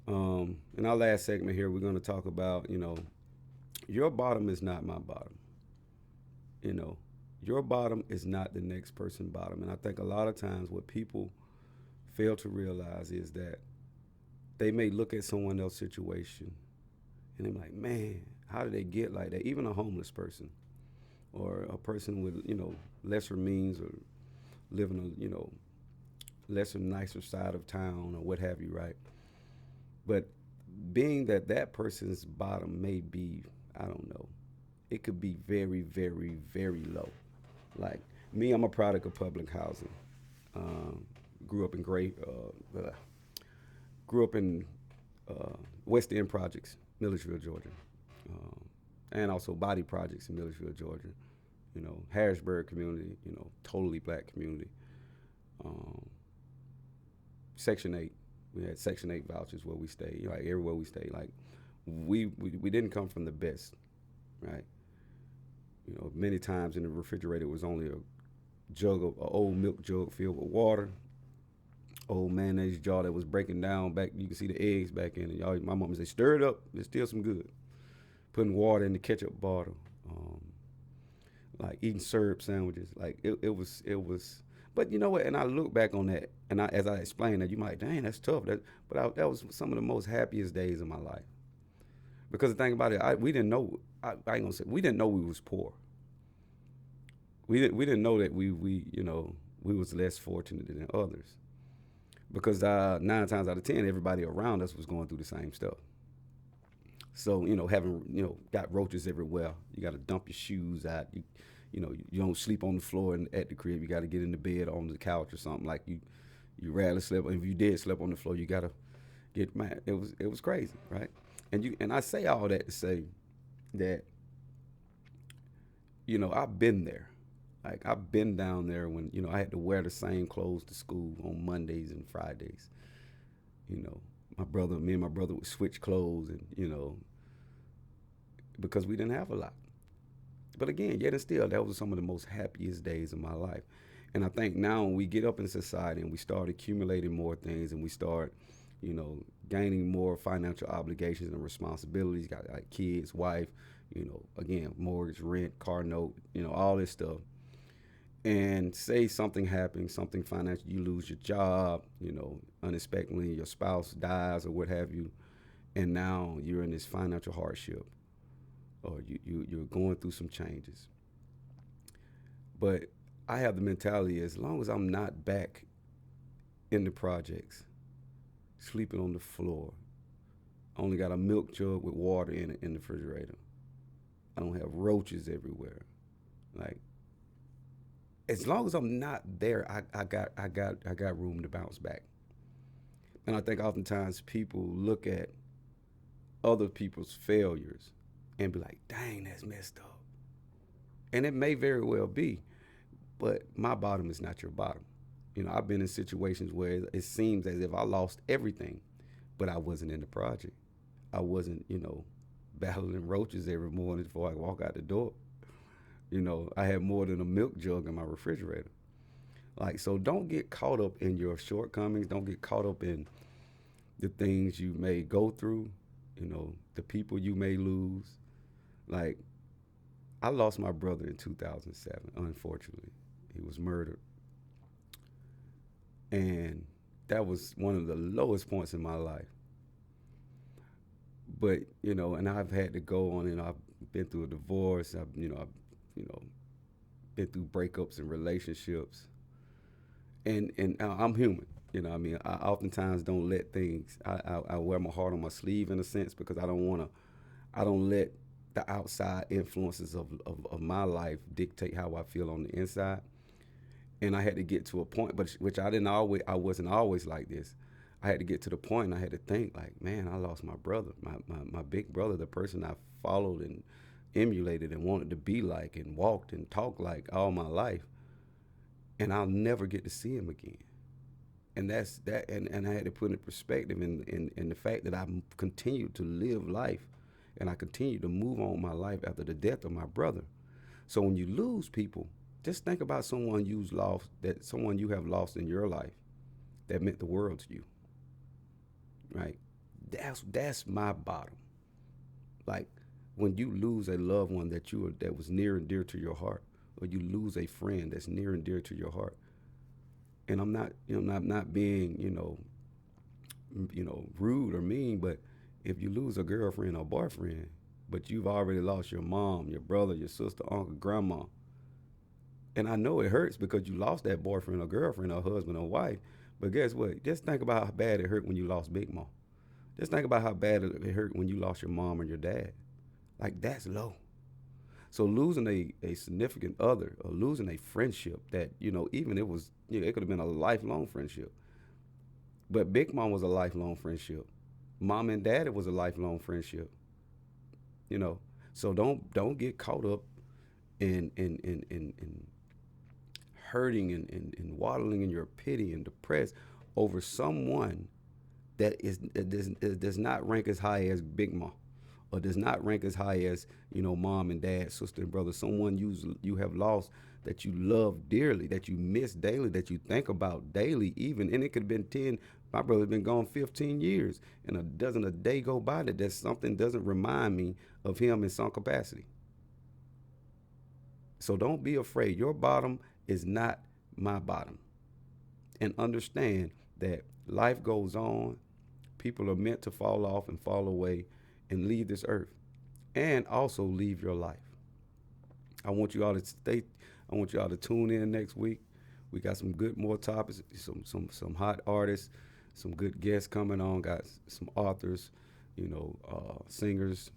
In our last segment here, we're going to talk about, your bottom is not my bottom. Your bottom is not the next person's bottom. And I think a lot of times what people fail to realize is that they may look at someone else's situation and they're like, man, how did they get like that? Even a homeless person or a person with, lesser means or living a, lesser, nicer side of town or what have you, right? But being that person's bottom may be, I don't know, it could be very, very, very low. Like me, I'm a product of public housing. Grew up in West End projects, Millersville, Georgia, and also body projects in Millersville, Georgia. Harrisburg community, totally black community. Section 8, we had Section 8 vouchers where we stayed, like everywhere we stayed. Like we didn't come from the best, right? Many times in the refrigerator was only an old milk jug filled with water, old mayonnaise jar that was breaking down back. You can see the eggs back in it. My mom would say, stir it up, there's still some good. Putting water in the ketchup bottle, like eating syrup sandwiches. Like it was, but you know what? And I look back on that, and as I explain that, you might, dang, that's tough. That was some of the most happiest days of my life. Because the thing about it, we didn't know. I ain't gonna say we didn't know we was poor. We didn't know that we was less fortunate than others. Because 9 times out of 10, everybody around us was going through the same stuff. So having got roaches everywhere. You got to dump your shoes out. You don't sleep on the floor at the crib. You got to get in the bed on the couch or something. Like you rarely slept. If you did sleep on the floor, you got to get mad. It was crazy, right? And I say all that to say that I've been there. Like I've been down there when I had to wear the same clothes to school on Mondays and Fridays. Me and my brother would switch clothes and because we didn't have a lot. But again, yet and still, that was some of the most happiest days of my life. And I think now when we get up in society and we start accumulating more things and we start, gaining more financial obligations and responsibilities, got like kids, wife, again, mortgage, rent, car note, all this stuff. And say something happens, something financial, you lose your job, unexpectedly your spouse dies or what have you, and now you're in this financial hardship or you're going through some changes. But I have the mentality as long as I'm not back in the projects, sleeping on the floor, only got a milk jug with water in it in the refrigerator. I don't have roaches everywhere. Like, as long as I'm not there, I got room to bounce back. And I think oftentimes people look at other people's failures and be like, dang, that's messed up. And it may very well be, but my bottom is not your bottom. I've been in situations where it seems as if I lost everything, but I wasn't in the project. I wasn't, battling roaches every morning before I walk out the door. I had more than a milk jug in my refrigerator. Like, so don't get caught up in your shortcomings. Don't get caught up in the things you may go through, the people you may lose. Like, I lost my brother in 2007, unfortunately. He was murdered. And that was one of the lowest points in my life. But, and I've had to go on, and I've been through a divorce. I've been through breakups and relationships. And I'm human. I mean, I oftentimes don't let things. I wear my heart on my sleeve in a sense because I don't let the outside influences of my life dictate how I feel on the inside. And I had to get to a point, but which I wasn't always like this. I had to get to the point and I had to think like, man, I lost my brother, my big brother, the person I followed and emulated and wanted to be like and walked and talked like all my life. And I'll never get to see him again. And that's that. And I had to put in perspective in the fact that I continued to live life and I continued to move on my life after the death of my brother. So when you lose people, just think about someone someone you have lost in your life that meant the world to you, right? That's my bottom. Like when you lose a loved one that was near and dear to your heart, or you lose a friend that's near and dear to your heart. And I'm not, not being, rude or mean, but if you lose a girlfriend or boyfriend, but you've already lost your mom, your brother, your sister, uncle, grandma, and I know it hurts because you lost that boyfriend or girlfriend or husband or wife, but guess what? Just think about how bad it hurt when you lost Big Mom. Just think about how bad it hurt when you lost your mom or your dad. Like, that's low. So losing a significant other or losing a friendship that, even it was, it could have been a lifelong friendship. But Big Mom was a lifelong friendship. Mom and Dad, it was a lifelong friendship. So don't get caught up in hurting and waddling in your pity and depressed over someone that does not rank as high as Big Mom, or does not rank as high as mom and dad, sister and brother. Someone you have lost that you love dearly, that you miss daily, that you think about daily, even. And it could have been 10. My brother's been gone 15 years, and doesn't a day go by that something doesn't remind me of him in some capacity. So don't be afraid. Your bottom is not my bottom. And understand that life goes on. People are meant to fall off and fall away and leave this earth, and also leave your life. I want you all to tune in next week. We got some good more topics, some hot artists, some good guests coming on. Got some authors, singers,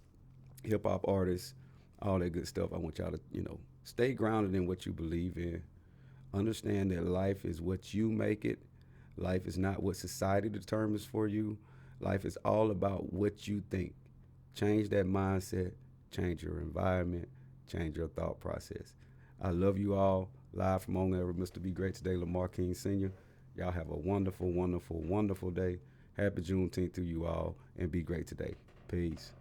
hip hop artists, all that good stuff. I want y'all to stay grounded in what you believe in. Understand that life is what you make it. Life is not what society determines for you. Life is all about what you think. Change that mindset, change your environment, change your thought process. I love you all. Live from on Air with Mr. Be Great Today, Lamar King Sr. Y'all have a wonderful, wonderful, wonderful day. Happy Juneteenth to you all, and be great today. Peace.